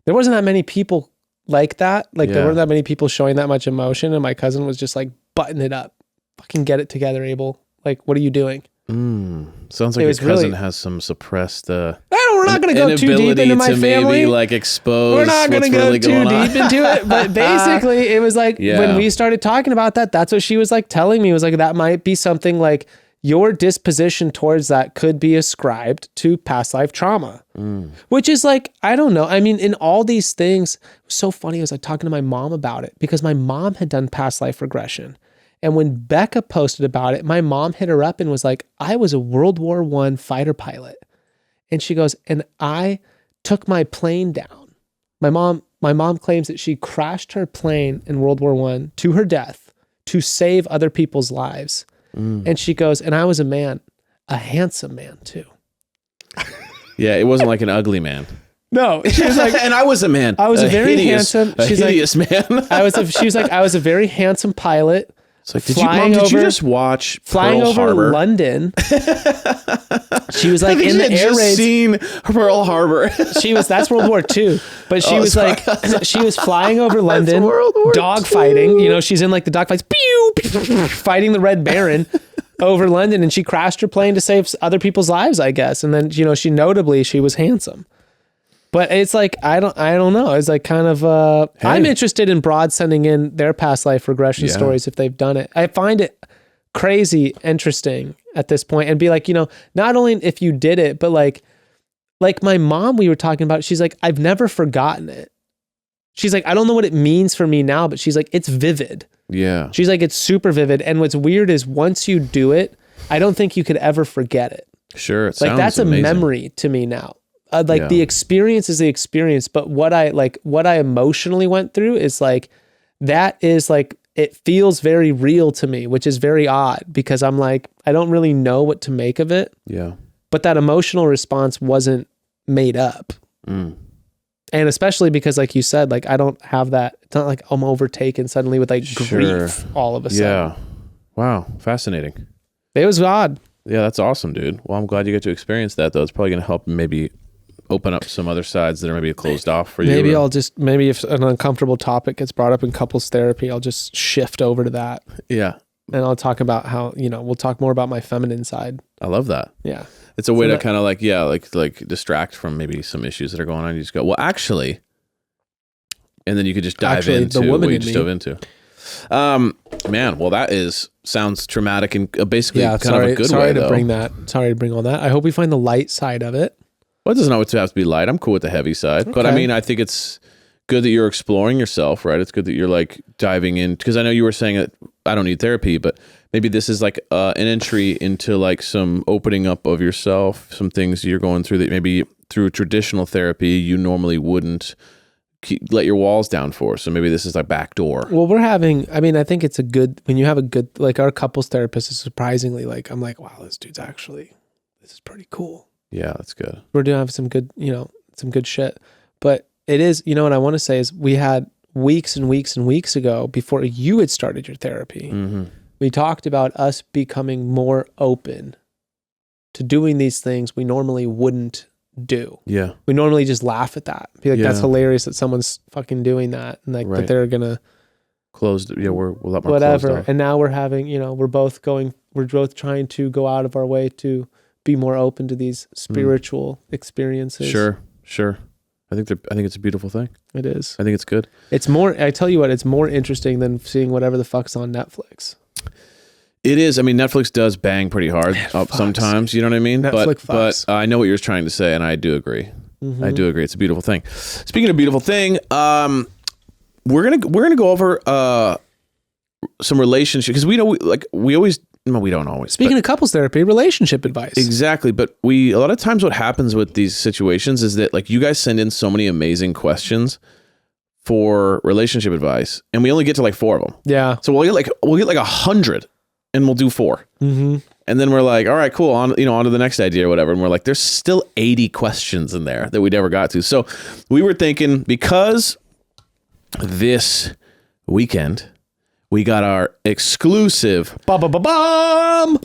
there wasn't that many people like that. Like there weren't that many people showing that much emotion. And my cousin was just like, button it up. Fucking get it together, Abel. Like, what are you doing? Sounds like your cousin has some suppressed. We're not going to go too deep into my family. Maybe like expose. We're not going to go too deep into it. But basically, it was like when we started talking about that, that's what she was like telling me. It was like that might be something like your disposition towards that could be ascribed to past life trauma, which is like, I don't know. I mean, in all these things, it was so funny. I was like talking to my mom about it because my mom had done past life regression. And when Becca posted about it, my mom hit her up and was like, I was a World War I fighter pilot. And she goes, and I took my plane down. My mom claims that she crashed her plane in World War I to her death to save other people's lives. And she goes, and I was a man, a handsome man too. Yeah, it wasn't like an ugly man. No, she was like, and I was a man. I was a very handsome. She's hideous man. She was like, I was a very handsome pilot. It's like, did you just watch flying Pearl over Harbor? London? She was like in the air raids. Seen Pearl Harbor. That's World War II. But she was like, she was flying over London, dog II. fighting. You know, she's in like the dog fights, pew, pew, fighting the Red Baron over London, and she crashed her plane to save other people's lives, I guess. And then, you know, she was handsome. But it's like, I don't know. It's like kind of, I'm interested in Broad sending in their past life regression stories if they've done it. I find it crazy interesting at this point and be like, you know, not only if you did it, but like my mom, we were talking about, she's like, I've never forgotten it. She's like, I don't know what it means for me now, but she's like, it's vivid. Yeah. She's like, it's super vivid. And what's weird is once you do it, I don't think you could ever forget it. Sure. It like sounds that's amazing. A memory to me now. The experience is the experience, but what I emotionally went through is like, that is like, it feels very real to me, which is very odd because I'm like, I don't really know what to make of it. Yeah. But that emotional response wasn't made up. And especially because like you said, like, I don't have that. It's not like I'm overtaken suddenly with like grief all of a sudden. Yeah. Wow. Fascinating. It was odd. Yeah. That's awesome, dude. Well, I'm glad you get to experience that though. It's probably going to help maybe open up some other sides that are maybe closed off for you. Maybe if an uncomfortable topic gets brought up in couples therapy, I'll just shift over to that. Yeah. And I'll talk about how, you know, we'll talk more about my feminine side. I love that. Yeah. It's a way to kind of like, like distract from maybe some issues that are going on. You just go, well, actually, and then you could just dive into what you just dove into. Man, well, that sounds traumatic and basically kind of a good way. Sorry to bring all that. I hope we find the light side of it. Well, it doesn't always have to be light. I'm cool with the heavy side. Okay. But I mean, I think it's good that you're exploring yourself, right? It's good that you're like diving in. Because I know you were saying that I don't need therapy, but maybe this is like an entry into like some opening up of yourself, some things you're going through that maybe through traditional therapy you normally wouldn't let your walls down for. So maybe this is like back door. Well, I think it's when you have a good, like our couples therapist is surprisingly like, I'm like, wow, this is pretty cool. Yeah, that's good. We're doing have some good, some good shit. But it is, what I want to say is we had weeks and weeks and weeks ago before you had started your therapy, we talked about us becoming more open to doing these things we normally wouldn't do. Yeah. We normally just laugh at that. Be like, that's hilarious that someone's fucking doing that. And like, that they're going to close. Yeah. We're a lot more whatever. Closed off. And now we're having, we're both trying to go out of our way to be more open to these spiritual experiences. Sure. I think it's a beautiful thing. It is. I think it's good. It's more, I tell you what, it's more interesting than seeing whatever the fuck's on Netflix. It is. I mean, Netflix does bang pretty hard sometimes. You know what I mean? But I know what you're trying to say, and I do agree. I do agree. It's a beautiful thing. Speaking of beautiful thing, we're gonna go over some relationships because we don't always. Speaking of couples therapy, relationship advice. Exactly. But a lot of times what happens with these situations is that like you guys send in so many amazing questions for relationship advice and we only get to like 4 of them. Yeah. So we'll get like 100 and we'll do 4. Mm-hmm. And then we're like, all right, cool. On to the next idea or whatever. And we're like, there's still 80 questions in there that we never got to. So we were thinking because this weekend, we got our exclusive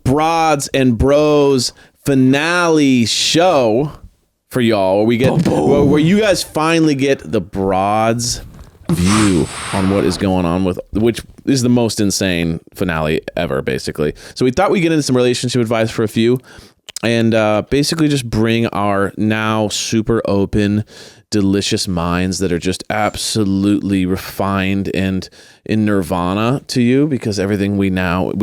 Broads and Bros finale show for y'all, where we get where you guys finally get the Broads view on what is going on with, which is the most insane finale ever, basically. So we thought we'd get into some relationship advice for a few, and basically just bring our now super open, delicious minds that are just absolutely refined and in nirvana to you, because everything we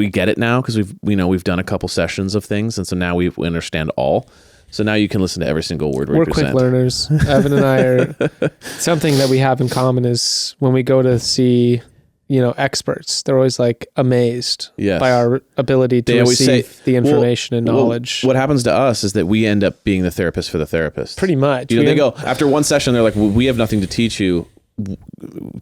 get it now, because we've done a couple sessions of things, and so now we understand all. So now you can listen to every single word we We're present. quick learners. Evan and I are. Something that we have in common is when we go to see, experts, they're always like amazed by our ability to receive the information and knowledge. What happens to us is that we end up being the therapist for the therapist. Pretty much. They go after one session, they're like, well, "We have nothing to teach you.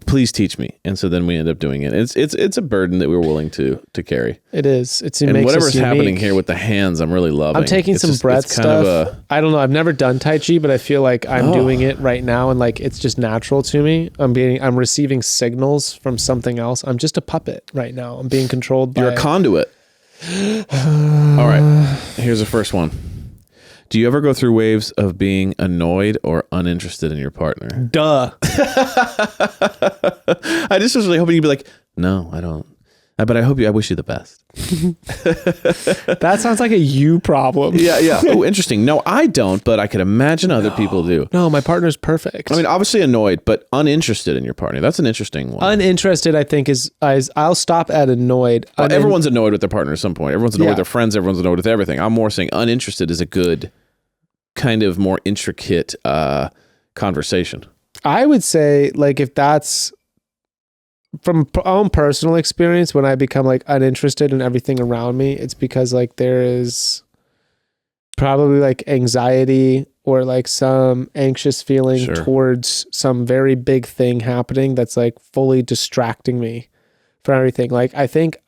Please teach me." And so then we end up doing it. It's a burden that we're willing to carry. It is. And whatever's happening here with the hands, I'm really loving. I'm taking some breath stuff. I don't know. I've never done Tai Chi, but I feel like I'm doing it right now, and like it's just natural to me. I'm receiving signals from something else. I'm just a puppet right now. I'm being controlled by. You're a conduit. All right. Here's the first one. Do you ever go through waves of being annoyed or uninterested in your partner? Duh. I just was really hoping you'd be like, no, I don't. But I wish you the best. That sounds like a you problem. Yeah. Oh, interesting. No, I don't, but I could imagine other people do. No, my partner's perfect. I mean, obviously annoyed, but uninterested in your partner. That's an interesting one. Uninterested, I think, is I'll stop at annoyed. Everyone's annoyed with their partner at some point. Everyone's annoyed with their friends. Everyone's annoyed with everything. I'm more saying uninterested is a good, kind of more intricate conversation. I would say, like, if that's from own personal experience, when I become like uninterested in everything around me, it's because like there is probably like anxiety or like some anxious feeling towards some very big thing happening that's like fully distracting me from everything. Like I think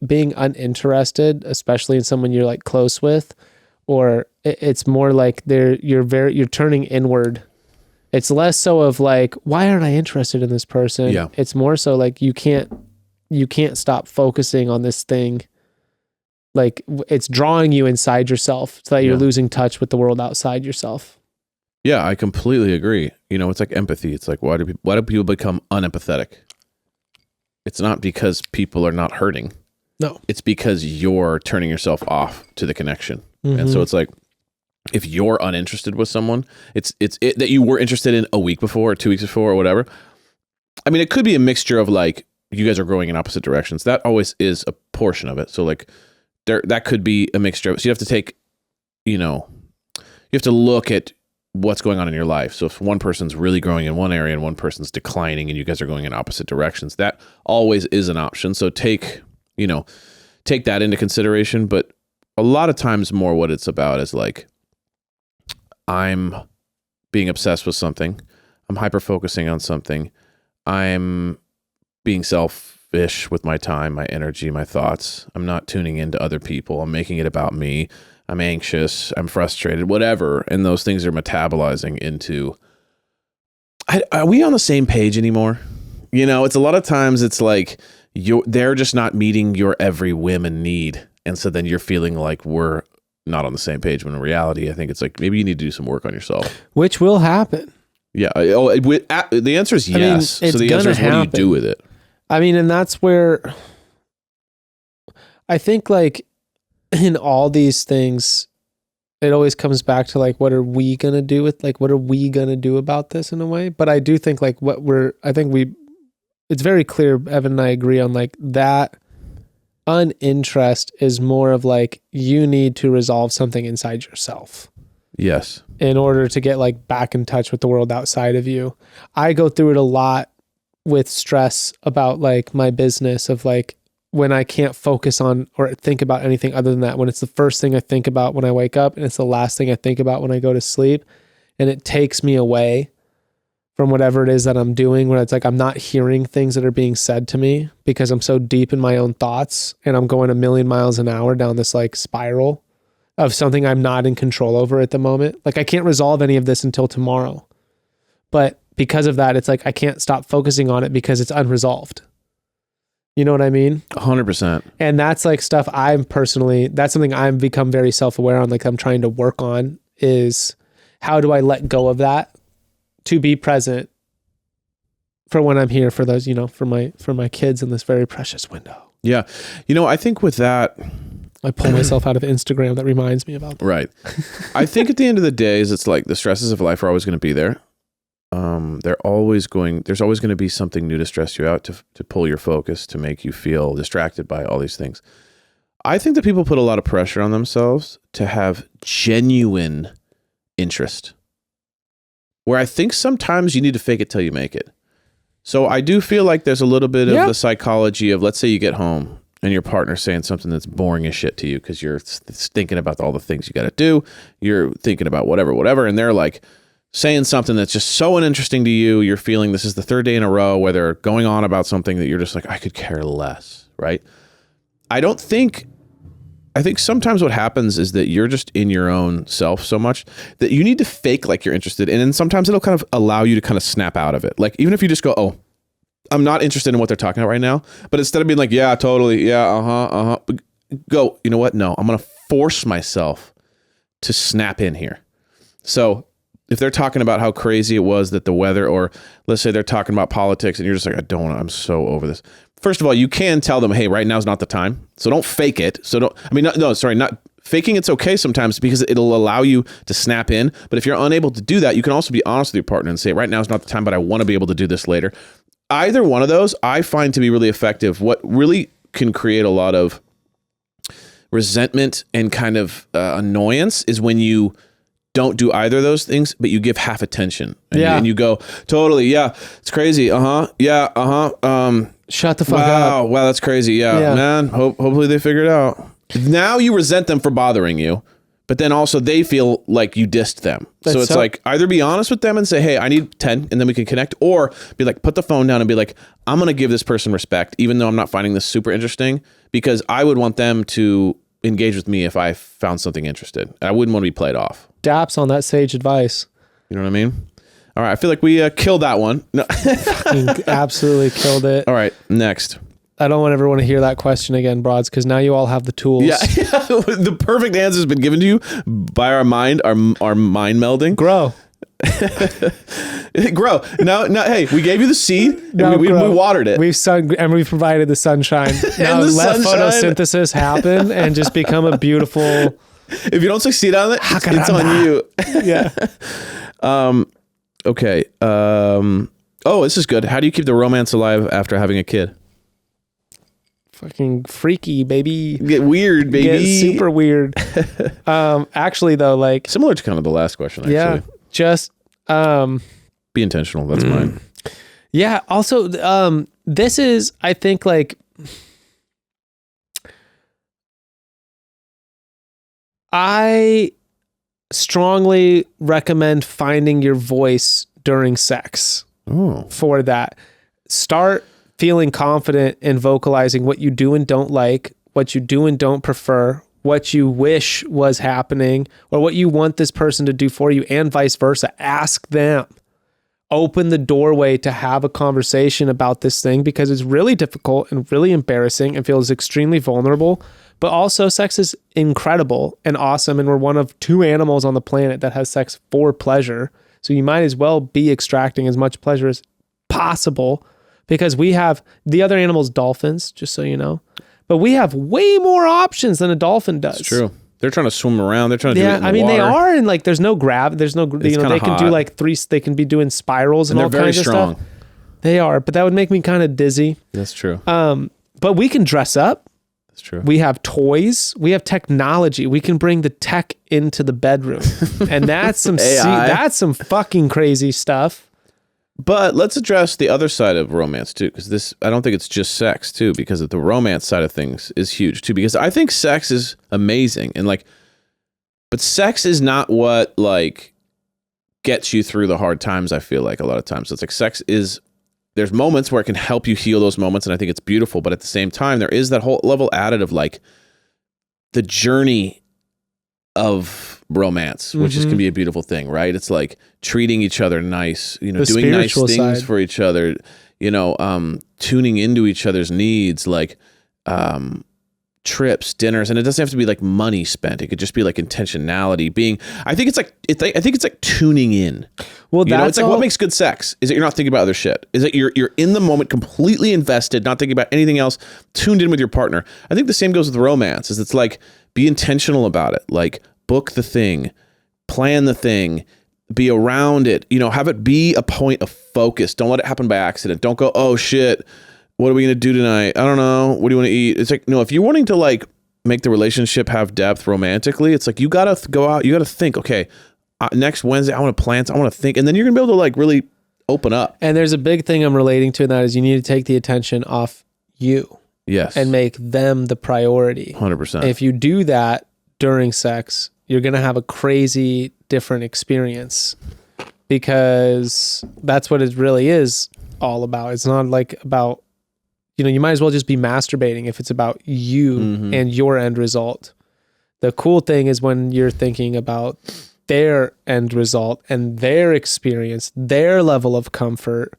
being uninterested, especially in someone you're like close with, or it's more like you're turning inward. It's less so of like, why aren't I interested in this person? Yeah. It's more so like you can't stop focusing on this thing. Like it's drawing you inside yourself so that you're losing touch with the world outside yourself. Yeah, I completely agree. It's like empathy. It's like, why do people become unempathetic? It's not because people are not hurting. No. It's because you're turning yourself off to the connection. Mm-hmm. And so it's like, if you're uninterested with someone, it's that you were interested in a week before or 2 weeks before or whatever. I mean, it could be a mixture of like, you guys are growing in opposite directions. That always is a portion of it. So like that could be a mixture. So you have to take, you have to look at what's going on in your life. So if one person's really growing in one area and one person's declining and you guys are going in opposite directions, that always is an option. So take that into consideration. But a lot of times more what it's about is like, I'm being obsessed with something. I'm hyper-focusing on something. I'm being selfish with my time, my energy, my thoughts. I'm not tuning into other people. I'm making it about me. I'm anxious. I'm frustrated, whatever. And those things are metabolizing into... Are we on the same page anymore? It's a lot of times it's like they're just not meeting your every whim and need. And so then you're feeling like we're not on the same page, when in reality, I think it's like maybe you need to do some work on yourself, which will happen. Yeah. The answer is yes. So the answer is, what do you do with it? I mean, and that's where I think like in all these things, it always comes back to like, what are we going to do with, like, what are we going to do about this in a way? But I do think like it's very clear, Evan and I agree on like that. Uninterest is more of like you need to resolve something inside yourself. Yes. In order to get like back in touch with the world outside of you. I go through it a lot with stress about like my business of like when I can't focus on or think about anything other than that, when it's the first thing I think about when I wake up and it's the last thing I think about when I go to sleep, and it takes me away from whatever it is that I'm doing, where it's like I'm not hearing things that are being said to me because I'm so deep in my own thoughts and I'm going a million miles an hour down this like spiral of something I'm not in control over at the moment. Like I can't resolve any of this until tomorrow. But because of that, it's like I can't stop focusing on it because it's unresolved. You know what I mean? 100%. And that's like stuff that's something I've become very self-aware on, like I'm trying to work on, is how do I let go of that to be present for when I'm here for those, for my kids in this very precious window. Yeah. I think with that, I pull myself out of Instagram. That reminds me about that. Right. I think at the end of the day is it's like the stresses of life are always going to be there. There's always going to be something new to stress you out, to pull your focus, to make you feel distracted by all these things. I think that people put a lot of pressure on themselves to have genuine interest, where I think sometimes you need to fake it till you make it. So I do feel like there's a little bit of the psychology of, let's say you get home and your partner's saying something that's boring as shit to you because you're thinking about all the things you got to do. You're thinking about whatever. And they're like saying something that's just so uninteresting to you. You're feeling this is the third day in a row where they're going on about something that you're just like, I could care less, right? I think sometimes what happens is that you're just in your own self so much that you need to fake like you're interested. And then sometimes it'll kind of allow you to kind of snap out of it. Like even if you just go, oh, I'm not interested in what they're talking about right now. But instead of being like, yeah, totally. Yeah. Go, you know what? No, I'm going to force myself to snap in here. So if they're talking about how crazy it was that the weather, or let's say they're talking about politics and you're just like, I'm so over this. First of all, you can tell them, hey, right now's not the time. So don't fake it. Not faking. It's okay sometimes because it'll allow you to snap in. But if you're unable to do that, you can also be honest with your partner and say, right now's not the time, but I want to be able to do this later. Either one of those I find to be really effective. What really can create a lot of resentment and kind of annoyance is when you don't do either of those things, but you give half attention. And you go, totally, yeah, it's crazy. Yeah, shut the fuck up. Wow, that's crazy. Yeah. Man, hopefully they figure it out. Now you resent them for bothering you, but then also they feel like you dissed them. So it's like either be honest with them and say, hey, I need 10 and then we can connect, or be like, put the phone down and be like, I'm going to give this person respect, even though I'm not finding this super interesting, because I would want them to engage with me if I found something interested. I wouldn't want to be played off. Daps on that sage advice. You know what I mean? All right. I feel like we killed that one. No. Absolutely killed it. All right. Next. I don't ever want to hear that question again, brods, because now you all have the tools. Yeah. The perfect answer has been given to you by our mind melding. Grow. Grow. No, hey, we gave you the seed and we watered it. We've provided the sunshine. Now let photosynthesis happen and just become a beautiful. If you don't succeed on it, it's on you. Yeah. Okay. This is good. How do you keep the romance alive after having a kid? Fucking freaky, baby. Get weird, baby. Get super weird. Actually, though, like similar to kind of the last question. Actually. Yeah. Just be intentional. That's mine. Yeah. Also, this is, I think, like I strongly recommend finding your voice during sex. For that. Start feeling confident in vocalizing what you do and don't like, what you do and don't prefer, what you wish was happening, or what you want this person to do for you, and vice versa. Ask them. Open the doorway to have a conversation about this thing, because it's really difficult and really embarrassing and feels extremely vulnerable. But also, sex is incredible and awesome, and we're one of 2 animals on the planet that has sex for pleasure. So you might as well be extracting as much pleasure as possible, because we have the other animals, dolphins, just so you know. But we have way more options than a dolphin does. It's true. They're trying to swim around. They're trying to do it in the water. They are, and like there's no gravity. There's no, they can do like 3, they can be doing spirals and all kinds of stuff. They are, but that would make me kind of dizzy. That's true. But we can dress up. That's true. We have toys. We have technology. We can bring the tech into the bedroom. And that's some that's some fucking crazy stuff. But let's address the other side of romance too, because I don't think it's just sex too, because the romance side of things is huge too, because I think sex is amazing and but sex is not what gets you through the hard times. I feel like a lot of times so it's like sex is, there's moments where it can help you heal those moments, and I think it's beautiful, but at the same time there is that whole level added of the journey of romance, which can be a beautiful thing, right? It's like treating each other nice, doing nice things for each other, tuning into each other's needs, trips, dinners, and it doesn't have to be like money spent. It could just be like intentionality. I think it's like tuning in. Well, it's like what makes good sex is that you're not thinking about other shit. Is that you're in the moment, completely invested, not thinking about anything else, tuned in with your partner. I think the same goes with romance. Is it's like be intentional about it. Like book the thing, plan the thing, be around it. Have it be a point of focus. Don't let it happen by accident. Don't go, oh shit, what are we going to do tonight? I don't know. What do you want to eat? It's like, no, if you're wanting to like make the relationship have depth romantically, it's like you got to go out, you got to think, okay, next Wednesday, I want to plan, I want to think, and then you're going to be able to like really open up. And there's a big thing I'm relating to, and that is you need to take the attention off you. Yes. And make them the priority. 100%. If you do that during sex, you're going to have a crazy different experience, because that's what it really is all about. It's not like about, you might as well just be masturbating if it's about you and your end result. The cool thing is when you're thinking about their end result and their experience, their level of comfort.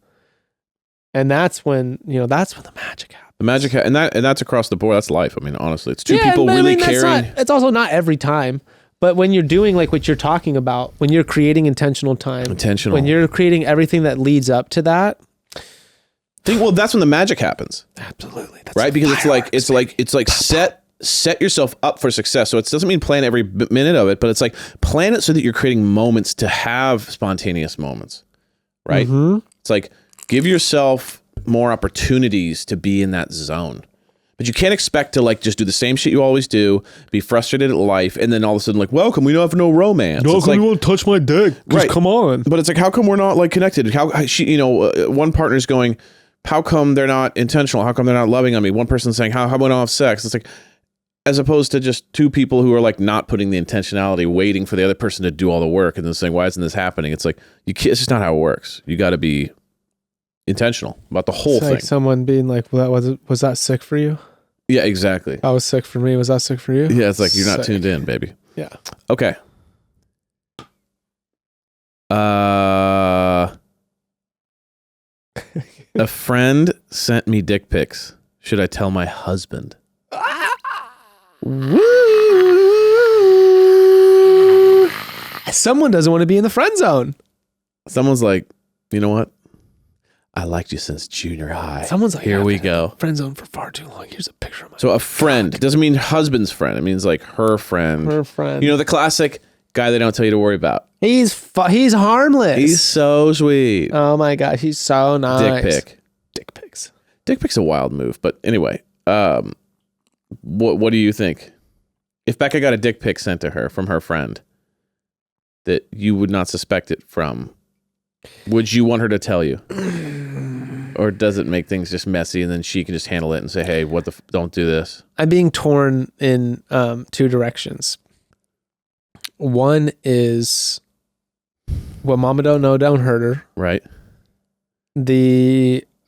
And that's when the magic happens. The magic, and that's across the board. That's life. I mean, honestly, it's two people really caring. It's also not every time, but when you're doing like what you're talking about, when you're creating intentional time, when you're creating everything that leads up to that. That's when the magic happens. Absolutely. That's right? Because it's like set yourself up for success. So it doesn't mean plan every minute of it, but it's like plan it so that you're creating moments to have spontaneous moments, right? It's like give yourself more opportunities to be in that zone. But you can't expect to like just do the same shit you always do, be frustrated at life, and then all of a sudden like, welcome, we don't have no romance. No, you won't touch my dick. Right. Come on. But it's like, how come we're not like connected? How she, one partner's going, how come they're not intentional? How come they're not loving on me? One person's saying, how we don't have sex? It's like, as opposed to just two people who are like not putting the intentionality, waiting for the other person to do all the work and then saying, why isn't this happening? It's like, it's just not how it works. You got to be intentional about the whole thing. Like someone being like, well, was that sick for you? Yeah, exactly. That was sick for me. Was that sick for you? Yeah, it's like you're not tuned in, baby. Yeah. Okay. A friend sent me dick pics. Should I tell my husband? Someone doesn't want to be in the friend zone. Someone's like, you know what? I liked you since junior high. Someone's like, here we go. Friend zone for far too long. Here's a picture of my. So a friend doesn't mean husband's friend. It means like her friend. Her friend. The classic guy they don't tell you to worry about. He's harmless. He's so sweet. Oh my God, he's so nice. Dick pics. Dick pic's a wild move, but anyway, what do you think? If Becca got a dick pic sent to her from her friend that you would not suspect it from, would you want her to tell you? Or does it make things just messy and then she can just handle it and say, hey, don't do this? I'm being torn in two directions. One is what mama don't know, don't hurt her. Right.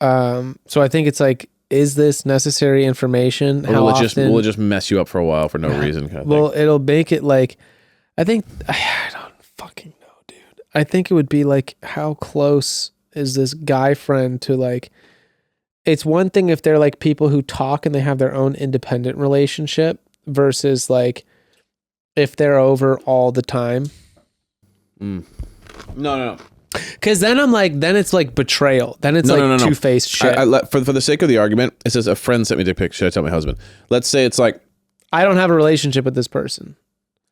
So I think it's like, is this necessary information? Or will it just mess you up for a while for no reason? Kind of well, thing? It'll make it like, I don't fucking know, dude. I think it would be like, how close is this guy friend to like, it's one thing if they're like people who talk and they have their own independent relationship versus like if they're over all the time. No. Because then I'm like, then it's like betrayal. Then it's two-faced shit. For the sake of the argument, it says a friend sent me dick pic. Should I tell my husband? Let's say it's like, I don't have a relationship with this person.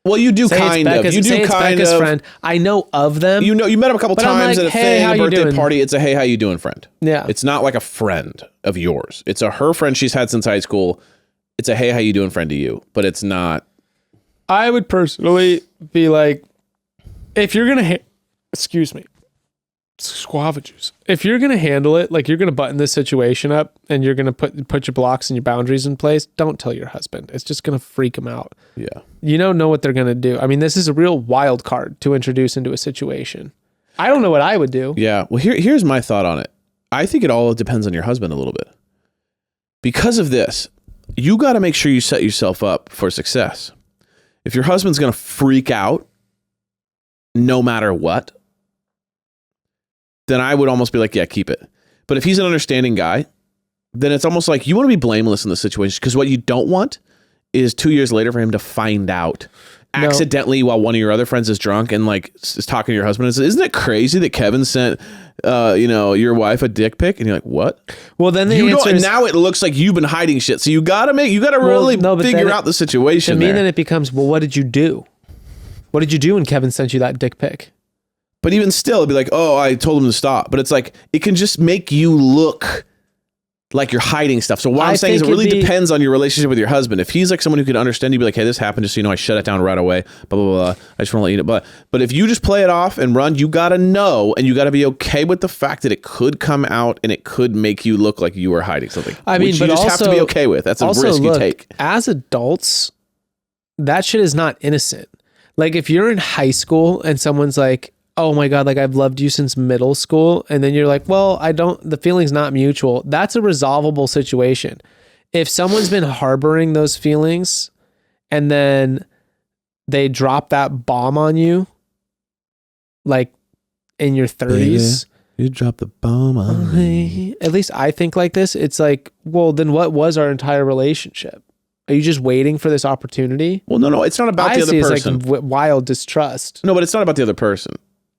Well, you do kind of. You do kind of. Friend. I know of them. You met him a couple times at a thing, a birthday party. It's a hey, how you doing, friend? Yeah. It's not like a friend of yours. It's her friend she's had since high school. It's a hey, how you doing, friend to you. But it's not. I would personally be like, if you're gonna, excuse me, guava juice. If you're gonna handle it, like you're gonna button this situation up and you're gonna put your blocks and your boundaries in place, don't tell your husband. It's just gonna freak him out. Yeah. You don't know what they're gonna do. I mean, this is a real wild card to introduce into a situation. I don't know what I would do. Yeah. Well, here's my thought on it. I think it all depends on your husband a little bit. Because of this, you got to make sure you set yourself up for success. If your husband's gonna freak out, no matter what, then I would almost be like, yeah, keep it. But if he's an understanding guy, then it's almost like you want to be blameless in the situation, because what you don't want is 2 years later for him to find out accidentally while one of your other friends is drunk and like is talking to your husband and says, isn't it crazy that Kevin sent your wife a dick pic? And you're like, what? Well, then now it looks like you've been hiding shit. So you gotta really figure out the situation. To me, then it becomes, well, what did you do? What did you do when Kevin sent you that dick pic? But even still, it'd be like, oh, I told him to stop. But it's like, it can just make you look like you're hiding stuff. So what I'm saying is it really depends on your relationship with your husband. If he's like someone who could understand, you'd be like, hey, this happened, just so you know, I shut it down right away, blah, blah, blah. I just want to let you know. But if you just play it off and run, you got to know, and you got to be okay with the fact that it could come out and it could make you look like you were hiding something. I mean, which you just have to be okay with. That's a risk you take. As adults, that shit is not innocent. Like if you're in high school and someone's like, oh my God, like I've loved you since middle school. And then you're like, well, the feeling's not mutual. That's a resolvable situation. If someone's been harboring those feelings and then they drop that bomb on you, like in your 30s. Baby, you dropped the bomb on me. At least I think like this. It's like, well, then what was our entire relationship? Are you just waiting for this opportunity? Well, no, it's not about the other person. It's like wild distrust. No, but it's not about the other person.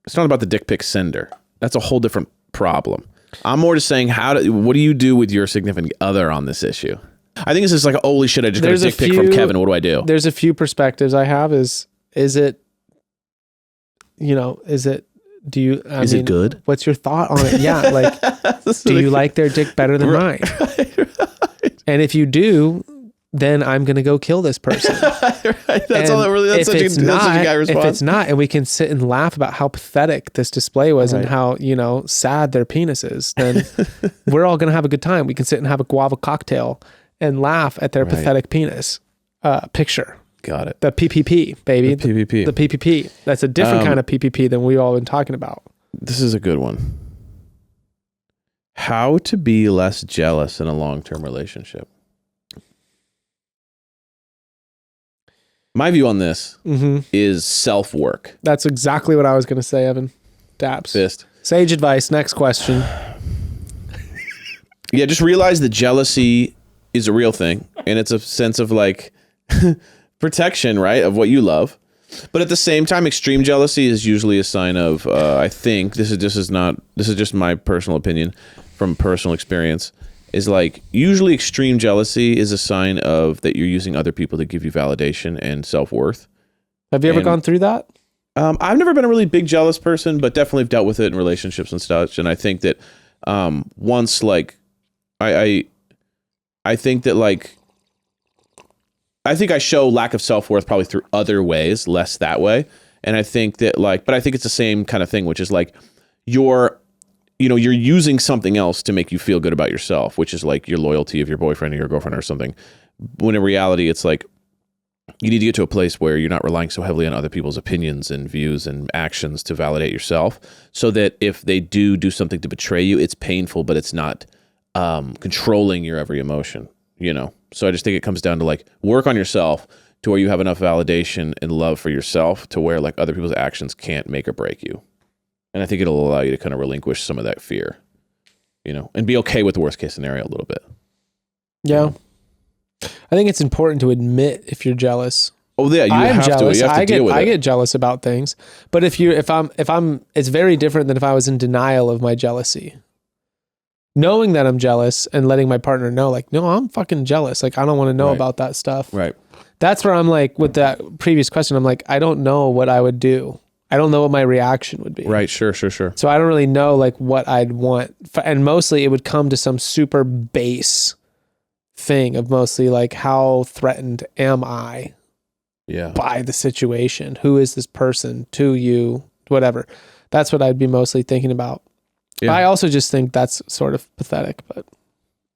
It's not about the dick pic sender. That's a whole different problem. I'm more just saying, what do you do with your significant other on this issue? I think it's just like, holy shit, I just got a dick pic from Kevin. What do I do? There's a few perspectives I have. Is it good? What's your thought on it? Yeah. Like, do you like their dick better than mine? Right. And if you do, then I'm going to go kill this person. Right. That's such a guy response. If it's not, and we can sit and laugh about how pathetic this display was and how, sad their penis is, then we're all going to have a good time. We can sit and have a guava cocktail and laugh at their pathetic penis picture. Got it. The PPP, baby. The PPP. That's a different kind of PPP than we all been talking about. This is a good one. How to be less jealous in a long-term relationship. My view on this is self-work. That's exactly what I was going to say, Evan. Daps. Fist. Sage advice. Next question. Yeah, just realize that jealousy is a real thing. And it's a sense of like protection, right? Of what you love. But at the same time, extreme jealousy is usually a sign of, I think, this is just my personal opinion from personal experience, is like usually extreme jealousy is a sign of that you're using other people to give you validation and self-worth. Have you ever gone through that? I've never been a really big jealous person, but definitely have dealt with it in relationships and such. And I think that once like I think that like I think I show lack of self-worth probably through other ways, less that way. And I think that like, but I think it's the same kind of thing, which is like you're using something else to make you feel good about yourself, which is like your loyalty of your boyfriend or your girlfriend or something. When in reality, it's like you need to get to a place where you're not relying so heavily on other people's opinions and views and actions to validate yourself, so that if they do something to betray you, it's painful, but it's not controlling your every emotion, So I just think it comes down to like work on yourself to where you have enough validation and love for yourself to where like other people's actions can't make or break you. And I think it'll allow you to kind of relinquish some of that fear, and be okay with the worst case scenario a little bit. Yeah. I think it's important to admit if you're jealous. Oh yeah, you have jealous. to. You have to deal with it. I get jealous about things, but if I'm, it's very different than if I was in denial of my jealousy. Knowing that I'm jealous and letting my partner know, like, no, I'm fucking jealous. Like, I don't want to know about that stuff. Right. That's where I'm like, with that previous question, I'm like, I don't know what I would do. I don't know what my reaction would be. Right. Sure. So I don't really know like what I'd want. And mostly it would come to some super base thing of mostly like, how threatened am I by the situation? Who is this person to you? Whatever. That's what I'd be mostly thinking about. Yeah. I also just think that's sort of pathetic, but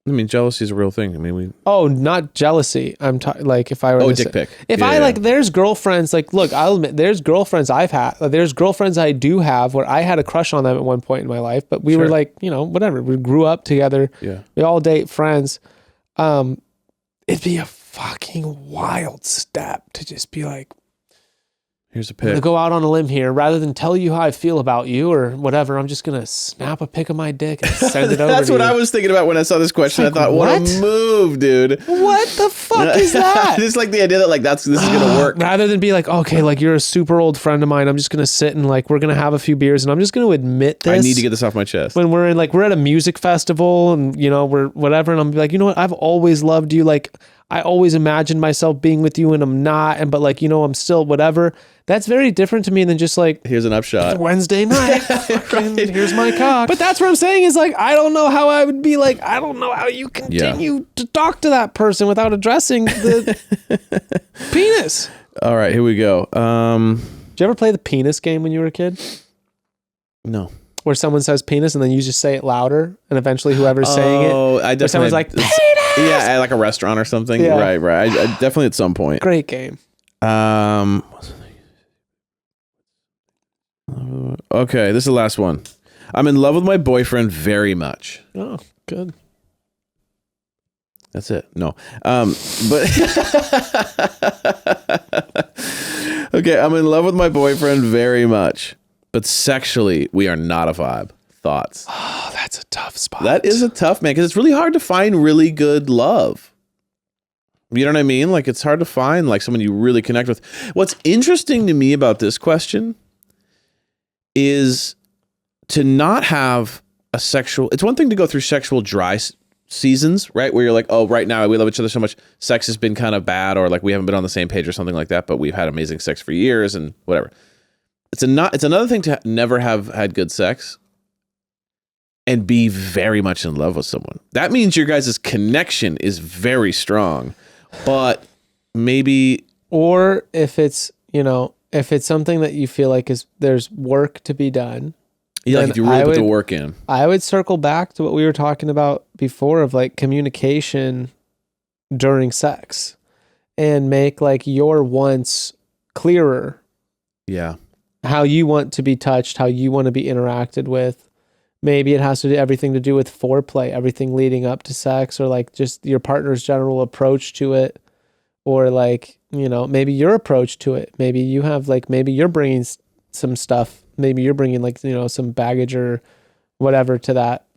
I mean, jealousy is a real thing. I mean, not jealousy. I'm like, if I were dick pic. If there's girlfriends, like, look, I'll admit, there's girlfriends I've had. There's girlfriends I do have where I had a crush on them at one point in my life, but we were like, whatever. We grew up together. Yeah. We all date friends. It'd be a fucking wild step to just be like, Here's a I'm gonna pic. go out on a limb here. Rather than tell you how I feel about you or whatever, I'm just gonna snap a pic of my dick and send it over. That's to what you. I was thinking about when I saw this question. Like, I thought, what a move, dude. What the fuck is that? Just like the idea that like this is gonna work. Rather than be like, okay, like you're a super old friend of mine. I'm just gonna sit and like we're gonna have a few beers and I'm just gonna admit this. I need to get this off my chest. When we're at a music festival and we're whatever, and I'm like, you know what? I've always loved you. Like I always imagined myself being with you and I'm not, but like, I'm still whatever. That's very different to me than just like, here's an upshot. Wednesday night. Right. Here's my cock. But that's what I'm saying is like, I don't know how I would be like, I don't know how you continue to talk to that person without addressing the penis. All right, here we go. Did you ever play the penis game when you were a kid? No. Where someone says penis and then you just say it louder and eventually whoever's saying it. Oh, I definitely. Someone's like, penis! Yeah, at like a restaurant or something. Yeah. Right. I definitely at some point. Great game. Okay, this is the last one. I'm in love with my boyfriend very much. Oh, good. That's it. No. But okay, I'm in love with my boyfriend very much, but sexually we are not a vibe. Thoughts? Oh, that's a tough spot. That is a tough, man, because it's really hard to find really good love. You know what I mean? Like it's hard to find like someone you really connect with. What's interesting to me about this question is to not have a sexual, it's one thing to go through sexual dry seasons, right? Where you're like, oh, right now we love each other so much. Sex has been kind of bad, or like we haven't been on the same page or something like that, but we've had amazing sex for years and whatever. It's another thing to never have had good sex and be very much in love with someone. That means your guys' connection is very strong, but maybe, or if it's, if it's something that you feel like there's work to be done. Yeah, like if you really put the work in. I would circle back to what we were talking about before of like communication during sex and make like your wants clearer. Yeah. How you want to be touched, how you want to be interacted with. Maybe it has to do everything to do with foreplay, everything leading up to sex, or like just your partner's general approach to it. Or like, maybe your approach to it. Maybe you have like, maybe you're bringing some stuff. Maybe you're bringing like, some baggage or whatever to that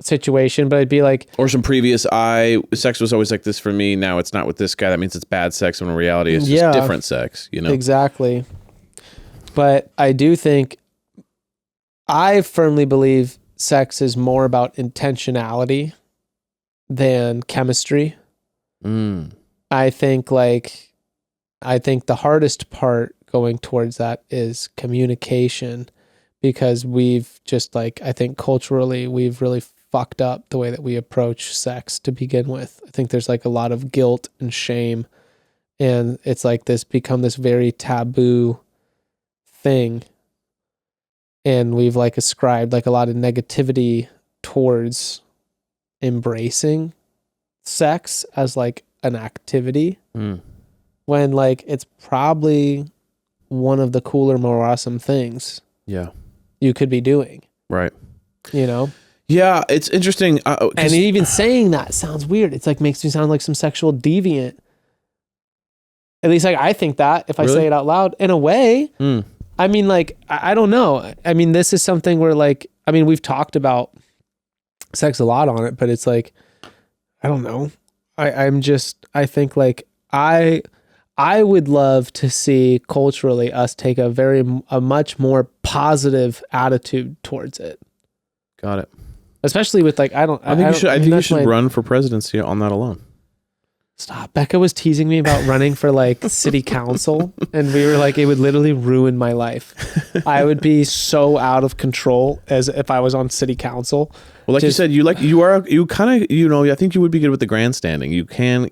situation. But I'd be like, or some previous sex was always like this for me. Now it's not with this guy. That means it's bad sex when in reality it's just different sex, Exactly. But I do think, I firmly believe sex is more about intentionality than chemistry. I think the hardest part going towards that is communication, because we've just like, I think culturally we've really fucked up the way that we approach sex to begin with. I think there's like a lot of guilt and shame, and it's like become this very taboo thing. And we've like ascribed like a lot of negativity towards embracing sex as like an activity, when like it's probably one of the cooler, more awesome things you could be doing. Right. Yeah, it's interesting. And even saying that sounds weird. It's like makes me sound like some sexual deviant. At least like I think that if I say it out loud in a way. I mean, like, I don't know. I mean, this is something where like, I mean, we've talked about sex a lot on it, but it's like, I don't know. I think like I would love to see culturally us take a much more positive attitude towards it. Got it. Especially with like, I think you should run for presidency on that alone. Stop. Becca was teasing me about running for like city council, and we were like, it would literally ruin my life. I would be so out of control as if I was on city council. Well, like you said, I think you would be good with the grandstanding. You can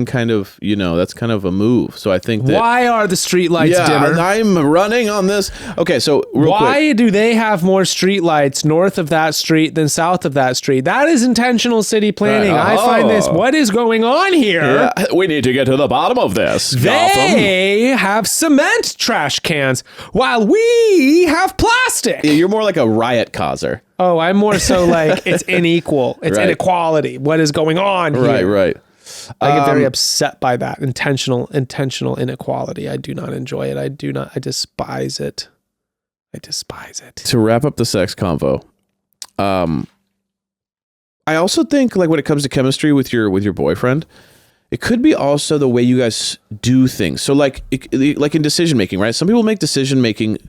kind of, that's kind of a move. So I think that. Why are the streetlights dimmer? I'm running on this. Okay, so why do they have more streetlights north of that street than south of that street? That is intentional city planning. I find this. What is going on here? Yeah, we need to get to the bottom of this. They have cement trash cans while we have plastic. You're more like a riot causer. Oh, I'm more so like it's unequal. It's inequality. What is going on here? Right. I get very upset by that intentional inequality. I do not enjoy it. I despise it. I despise it. To wrap up the sex convo, I also think like when it comes to chemistry with your boyfriend, it could be also the way you guys do things. So like in decision making, right? Some people make decision making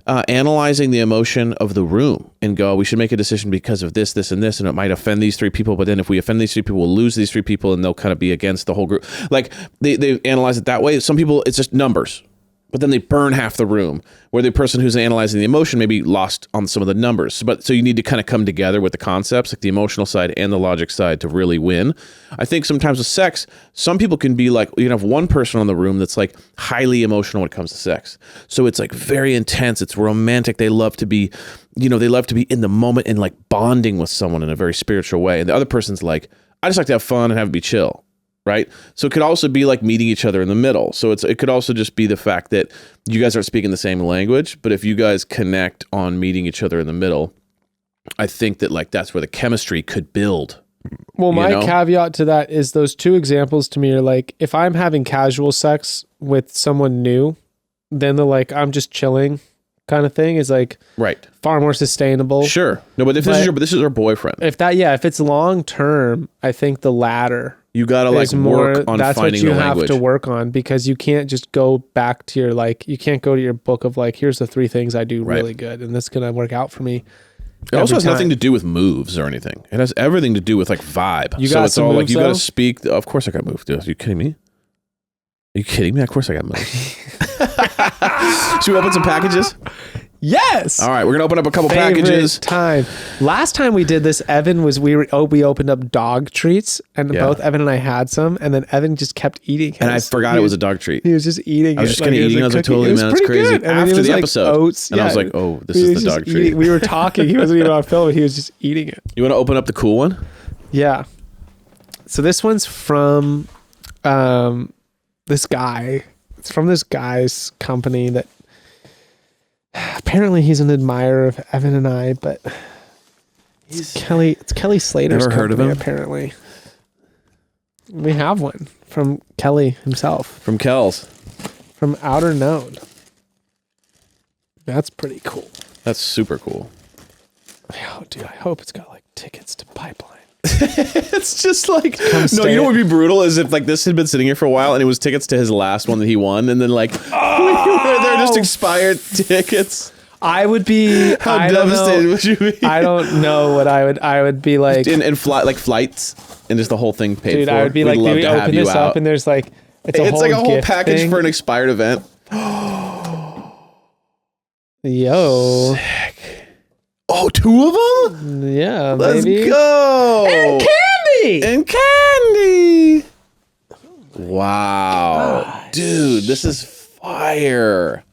analyzing the emotion of the room and go, we should make a decision because of this, this, and this, and it might offend these 3 people. But then if we offend these 3 people, we'll lose these 3 people, and they'll kind of be against the whole group. Like they analyze it that way. Some people, it's just numbers. But then they burn half the room, where the person who's analyzing the emotion may be lost on some of the numbers. So you need to kind of come together with the concepts, like the emotional side and the logic side, to really win. I think sometimes with sex, some people can be like, you can have one person on the room that's like highly emotional when it comes to sex. So it's like very intense. It's romantic. They love to be, in the moment and like bonding with someone in a very spiritual way. And the other person's like, I just like to have fun and have it be chill. Right. So it could also be like meeting each other in the middle. So it could also just be the fact that you guys aren't speaking the same language, but if you guys connect on meeting each other in the middle, I think that like that's where the chemistry could build. Well, my caveat to that is those 2 examples to me are like, if I'm having casual sex with someone new, then the like, I'm just chilling kind of thing is like far more sustainable. Sure. No, but if this is our boyfriend. If it's long term, I think the latter. You gotta like work on that's finding what you the language. have to work on, because you can't just go back to your you can't go to your book of like, here's the 3 things I do really good, and this is gonna work out for me. It also has nothing to do with moves or anything. It has everything to do with like vibe. You got it's some all moves, like you gotta speak. Of course I got moves. Dude. Are you kidding me? Are you kidding me? Of course I got moves. Should we open some packages? Yes. All right, we're gonna open up a couple packages. Time. Last time we did this, Evan we opened up dog treats, and both Evan and I had some, and then Evan just kept eating. And I forgot it was a dog treat. He was just eating. I was just gonna eat it. I was like, totally, man, that's crazy. After the episode, oats, and I was like, oh, this is the dog treat. We were talking. He wasn't even on film. He was just eating it. You want to open up the cool one? Yeah. So this one's from this guy. It's from this guy's company that. Apparently he's an admirer of Evan and I, but it's Kelly Slater's Never heard of him. Apparently. We have one from Kelly himself. From Kells. From Outer Known. That's pretty cool. That's super cool. Oh, dude, I hope it's got like tickets to Pipeline. It's just like, no, you know what would be brutal is if like this had been sitting here for a while and it was tickets to his last one that he won, and then like they're just expired tickets. I would be how devastated would you be? I don't know what I would be like in flights and just the whole thing paid dude, for. I would be like, do we open this up and there's like it's like a whole package thing. for an expired event. Yo. Sick. Oh, 2 of them? Yeah, let's maybe. go. And candy. Wow. Gosh. Dude, this is fire.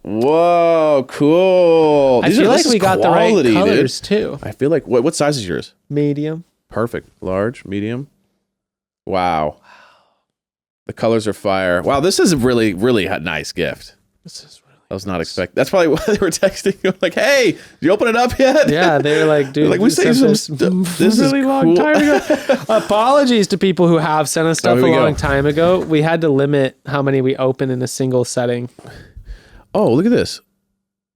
Whoa, cool. I feel like we got the right colors too. I feel like, what size is yours? Medium. Perfect. Large, medium. Wow. The colors are fire. Wow, this is a really, really nice gift. This is really I was not expecting. That's probably why they were texting you. Like, hey, did you open it up yet? Yeah, they were like, dude, like, we saved some stuff. This really is long cool. time ago. Apologies to people who have sent us stuff a long time ago. We had to limit how many we open in a single setting. Oh, look at this.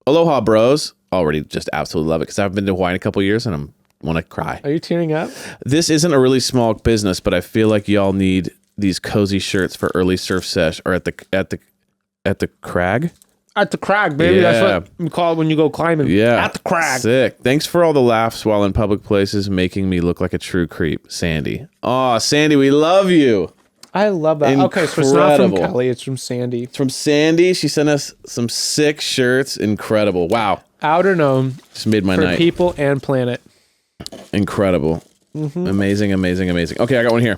Aloha, bros. Already just absolutely love it because I've been to Hawaii in a couple of years and I want to cry. Are you tearing up? This isn't a really small business, but I feel like y'all need these cozy shirts for early surf sesh or at the crag. At the crag, baby. Yeah. That's what we call it when you go climbing. Yeah. At the crag. Sick. Thanks for all the laughs while in public places, making me look like a true creep. Sandy. Oh, Sandy, we love you. I love that. Incredible. Okay, so it's not from Kelly, it's from Sandy. It's from Sandy. She sent us some sick shirts. Incredible. Wow. Outer Known. Just made my for night. People and planet. Incredible. Mm-hmm. Amazing, amazing, amazing. Okay, I got one here.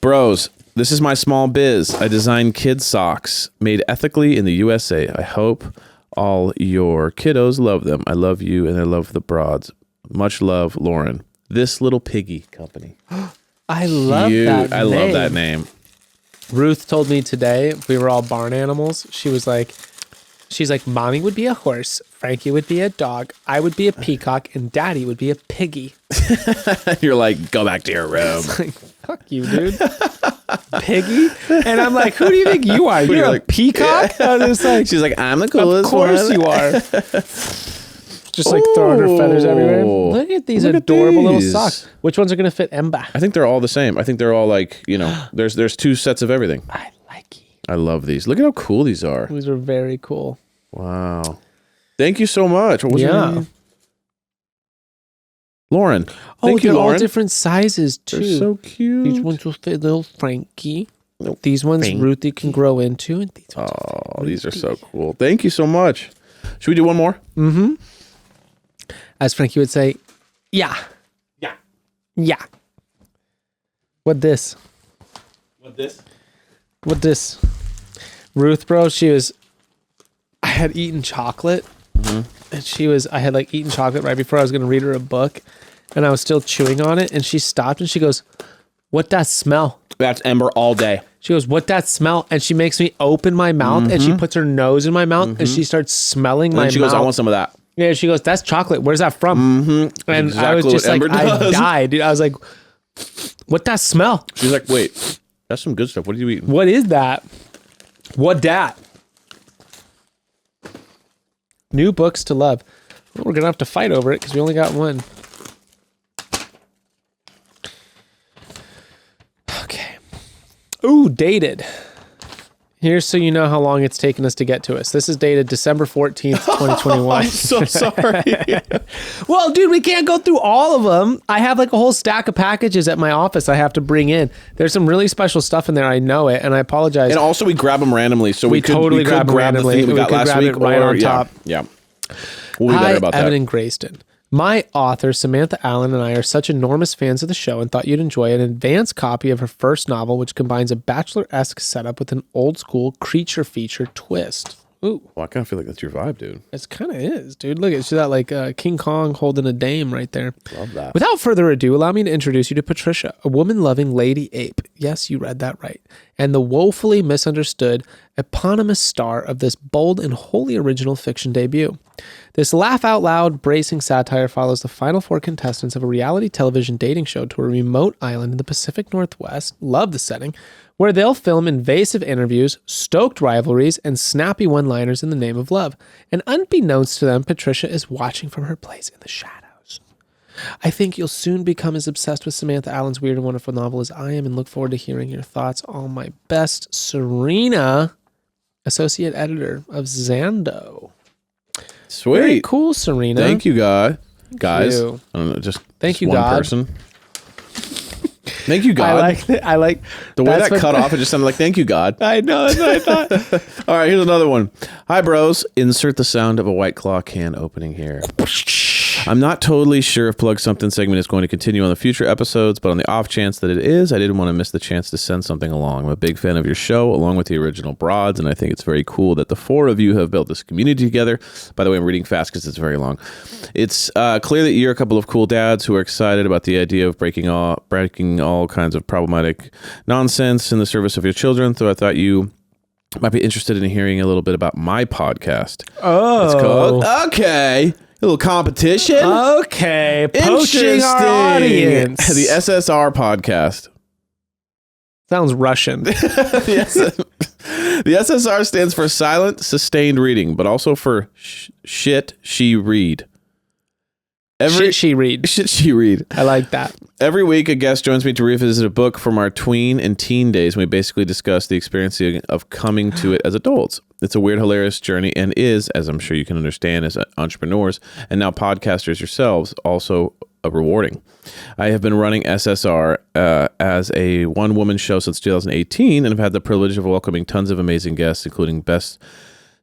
Bros, this is my small biz. I design kid socks made ethically in the USA. I hope all your kiddos love them. I love you and I love the broads. Much love, Lauren. This Little Piggy Company. I love that name. I love that name. Ruth told me today, we were all barn animals. She was like, She's like, Mommy would be a horse, Frankie would be a dog, I would be a peacock, and Daddy would be a piggy. You're like, go back to your room. It's like, fuck you, dude. Piggy? And I'm like, who do you think you are? You're a peacock? Yeah. She's like, I'm the coolest one. Of course you are. Just like throwing her feathers everywhere. Look at these adorable little socks. Which ones are going to fit Emba? I think they're all the same. I think they're all like, there's 2 sets of everything. I like it. I love these. Look at how cool these are. These are very cool. Wow. Thank you so much. What was your name? Lauren. Thank you, they're Lauren. all different sizes too. They're so cute. These ones will fit little Frankie. These ones Ruthie can grow into. And these ones these are so cool. Thank you so much. Should we do one more? Mm-hmm. As Frankie would say, yeah. Yeah. Yeah. What this? Ruth, bro, I had eaten chocolate. Mm-hmm. And I had like eaten chocolate right before I was going to read her a book. And I was still chewing on it. And she stopped and she goes, what that smell? That's Ember all day. She goes, what that smell? And she makes me open my mouth and she puts her nose in my mouth and she starts smelling my mouth. And she goes, I want some of that. Yeah, she goes, that's chocolate. Where's that from? Mm-hmm. And exactly I was just like, I died, dude. I was like, what that smell? She's like, wait, that's some good stuff. What are you eating? What is that? What dat? New books to love. Well, we're going to have to fight over it because we only got one. Okay. Ooh, dated. Here's so you know how long it's taken us to get to us. This is dated December 14th, 2021. I'm so sorry. Well, dude, we can't go through all of them. I have like a whole stack of packages at my office I have to bring in. There's some really special stuff in there. I know it, and I apologize. And also, we grab them randomly, so we could grab randomly. The thing we got last week right on top. Yeah. We'll be better about Evan that. and Grayston. My author, Samantha Allen, and I are such enormous fans of the show and thought you'd enjoy an advanced copy of her first novel, which combines a Bachelor-esque setup with an old-school creature feature twist. Ooh. Well, I kind of feel like that's your vibe, dude. It kind of is, dude. Look, it's that like King Kong holding a dame right there. Love that. Without further ado, allow me to introduce you to Patricia, a woman-loving lady ape. Yes, you read that right. And the woefully misunderstood eponymous star of this bold and wholly original fiction debut. This laugh-out-loud, bracing satire follows the final 4 contestants of a reality television dating show to a remote island in the Pacific Northwest, love the setting, where they'll film invasive interviews, stoked rivalries, and snappy one-liners in the name of love. And unbeknownst to them, Patricia is watching from her place in the shadows. I think you'll soon become as obsessed with Samantha Allen's weird and wonderful novel as I am, and look forward to hearing your thoughts. All my best, Serena, associate editor of Zando. Sweet. Very cool, Serena. Thank you, guys. You. I don't know, just Thank you, one God. person. Thank you, God. I like the way that cut off. It just sounded like "Thank you, God." I know. That's what I thought. All right, here's another one. Hi, bros. Insert the sound of a White Claw can opening here. I'm not totally sure if Plug Somethin segment is going to continue on the future episodes, but on the off chance that it is, I didn't want to miss the chance to send something along. I'm a big fan of your show, along with the original broads, and I think it's very cool that the 4 of you have built this community together. By the way, I'm reading fast because it's very long. It's clear that you're a couple of cool dads who are excited about the idea of breaking all kinds of problematic nonsense in the service of your children, so I thought you might be interested in hearing a little bit about my podcast. Oh. It's called, okay, a little competition. Okay, poaching our audience. The SSR podcast. Sounds Russian. The SSR stands for silent, sustained reading, but also for shit she read. Shit she read. Shit she read. I like that. Every week, a guest joins me to revisit a book from our tween and teen days. We basically discuss the experience of coming to it as adults. It's a weird, hilarious journey and is, as I'm sure you can understand as entrepreneurs and now podcasters yourselves, also rewarding. I have been running SSR as a one-woman show since 2018 and have had the privilege of welcoming tons of amazing guests, including best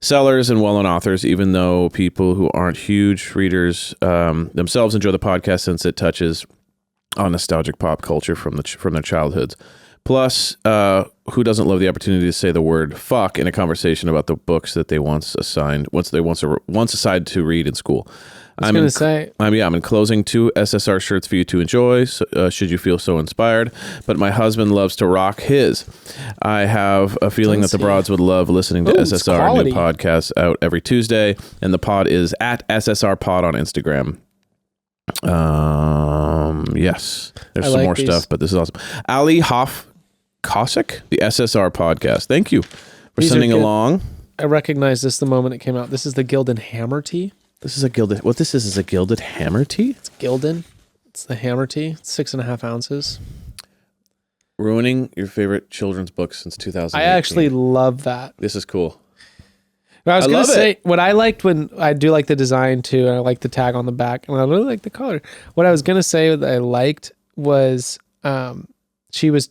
sellers and well-known authors, even though people who aren't huge readers themselves enjoy the podcast since it touches on nostalgic pop culture from their childhoods. Plus, who doesn't love the opportunity to say the word fuck in a conversation about the books that they once assigned to read in school? I'm enclosing 2 SSR shirts for you to enjoy, should you feel so inspired. But my husband loves to rock his. I have a feeling that the broads would love listening to SSR. New podcasts out every Tuesday, and the pod is at SSR Pod on Instagram. Yes, there's some more stuff, but this is awesome. Ali Kosik, the SSR podcast. Thank you for sending along. I recognize this the moment it came out. This is the Gildan Hammer Tea. This is a gilded. What this is a gilded hammer tea. It's Gildan. It's the hammer tea. It's 6.5 ounces. Ruining your favorite children's book since 2018. I actually love that. This is cool. I was going to say, what I liked when I do like the design too, and I like the tag on the back, and I really like the color. What I was going to say that I liked was she was,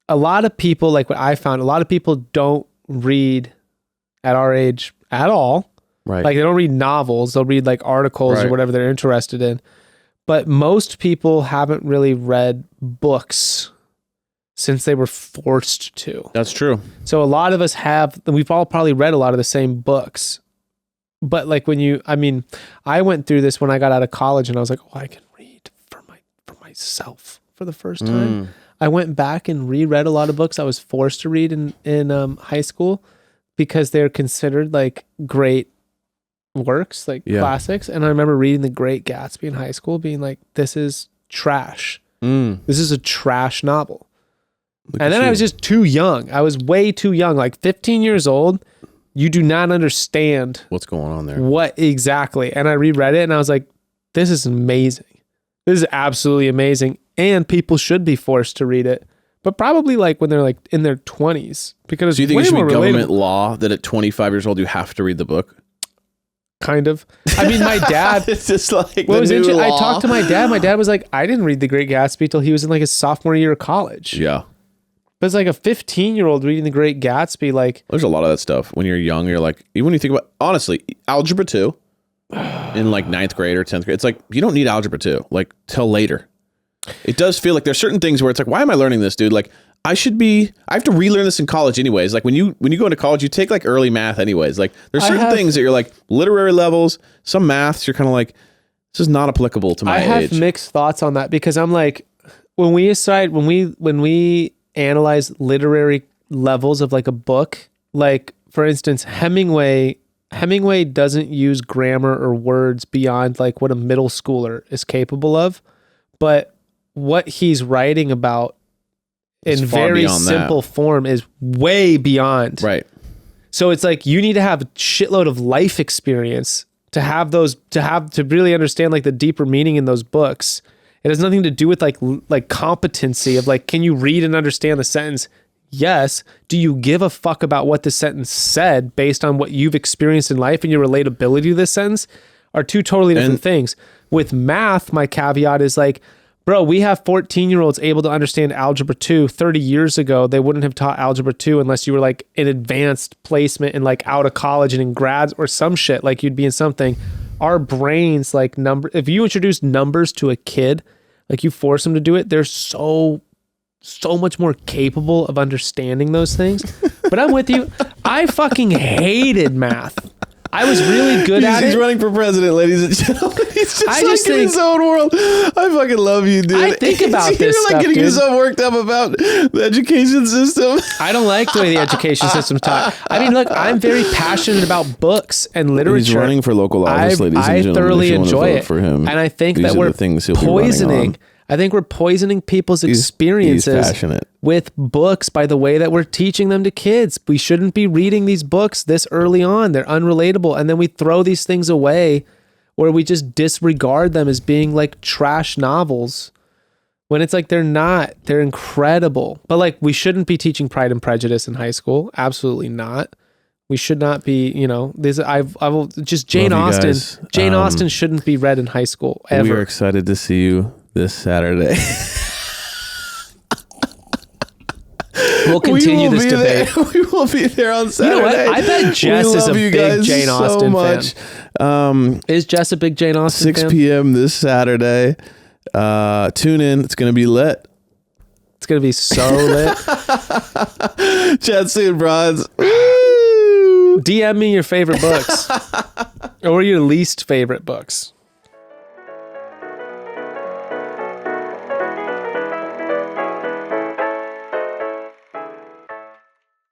a lot of people, like what I found, a lot of people don't read at our age at all. Right. Like they don't read novels, they'll read like articles or whatever they're interested in. But most people haven't really read books since they were forced to. That's true. So a lot of us we've all probably read a lot of the same books. But like I went through this when I got out of college and I was like, oh, I can read for myself for the first time. I went back and reread a lot of books I was forced to read in high school because they're considered like great works, like classics. And I remember reading The Great Gatsby in high school being like, this is trash. This is a trash novel. And then I was just too young. I was way too young, like 15 years old. You do not understand what's going on there. What exactly. And I reread it and I was like, this is amazing. This is absolutely amazing. And people should be forced to read it. But probably like when they're like in their 20s. Because do you think it should be government law that at 25 years old you have to read the book? Kind of. I mean, my dad. It's just like I talked to my dad. My dad was like, I didn't read The Great Gatsby till he was in like his sophomore year of college. Yeah. But it's like a 15-year-old reading The Great Gatsby. Like, there's a lot of that stuff. When you're young, you're like, even when you think about, honestly, Algebra 2 in like 9th grade or 10th grade, it's like, you don't need Algebra 2, like, till later. It does feel like there's certain things where it's like, why am I learning this, dude? Like, I have to relearn this in college anyways. Like when you go into college, you take like early math anyways. Like there's certain things that you're like literary levels, some maths, you're kind of like, this is not applicable to my age. I have mixed thoughts on that because I'm like, when we analyze literary levels of like a book, like for instance, Hemingway doesn't use grammar or words beyond like what a middle schooler is capable of, but what he's writing about in very simple form is way beyond. Right. So it's like you need to have a shitload of life experience to have to really understand like the deeper meaning in those books. It has nothing to do with like competency of like, can you read and understand the sentence? Yes. Do you give a fuck about what the sentence said based on what you've experienced in life and your relatability to this sentence are two totally different things. With math, my caveat is like, bro, we have 14-year-olds able to understand Algebra 2. 30 years ago, they wouldn't have taught Algebra 2 unless you were like in advanced placement and like out of college and in grads or some shit, like you'd be in something. Our brains, like if you introduce numbers to a kid, like you force them to do it, they're so much more capable of understanding those things. But I'm with you. I fucking hated math. I was really good at it. He's running for president, ladies and gentlemen. He's just in his own world. I fucking love you, dude. I think about this stuff, You're getting yourself worked up about the education system. I don't like the way the education system's taught. I mean, look, I'm very passionate about books and literature. He's running for local office, ladies and gentlemen. I thoroughly enjoy it. For him. And I think that we're poisoning. I think we're poisoning people's experiences with books by the way that we're teaching them to kids. We shouldn't be reading these books this early on. They're unrelatable. And then we throw these things away or we just disregard them as being like trash novels when it's like they're not. They're incredible. But like we shouldn't be teaching Pride and Prejudice in high school. Absolutely not. We should not be, Jane Austen. Jane Austen shouldn't be read in high school ever. We are excited to see you this Saturday. We'll continue this debate. We will be there on Saturday. You know what? I bet Jess is a big Jane Austen fan. Is Jess a big Jane Austen 6 p.m. this Saturday. Tune in. It's going to be lit. It's going to be so lit. Chat soon, broads. DM me your favorite books or your least favorite books.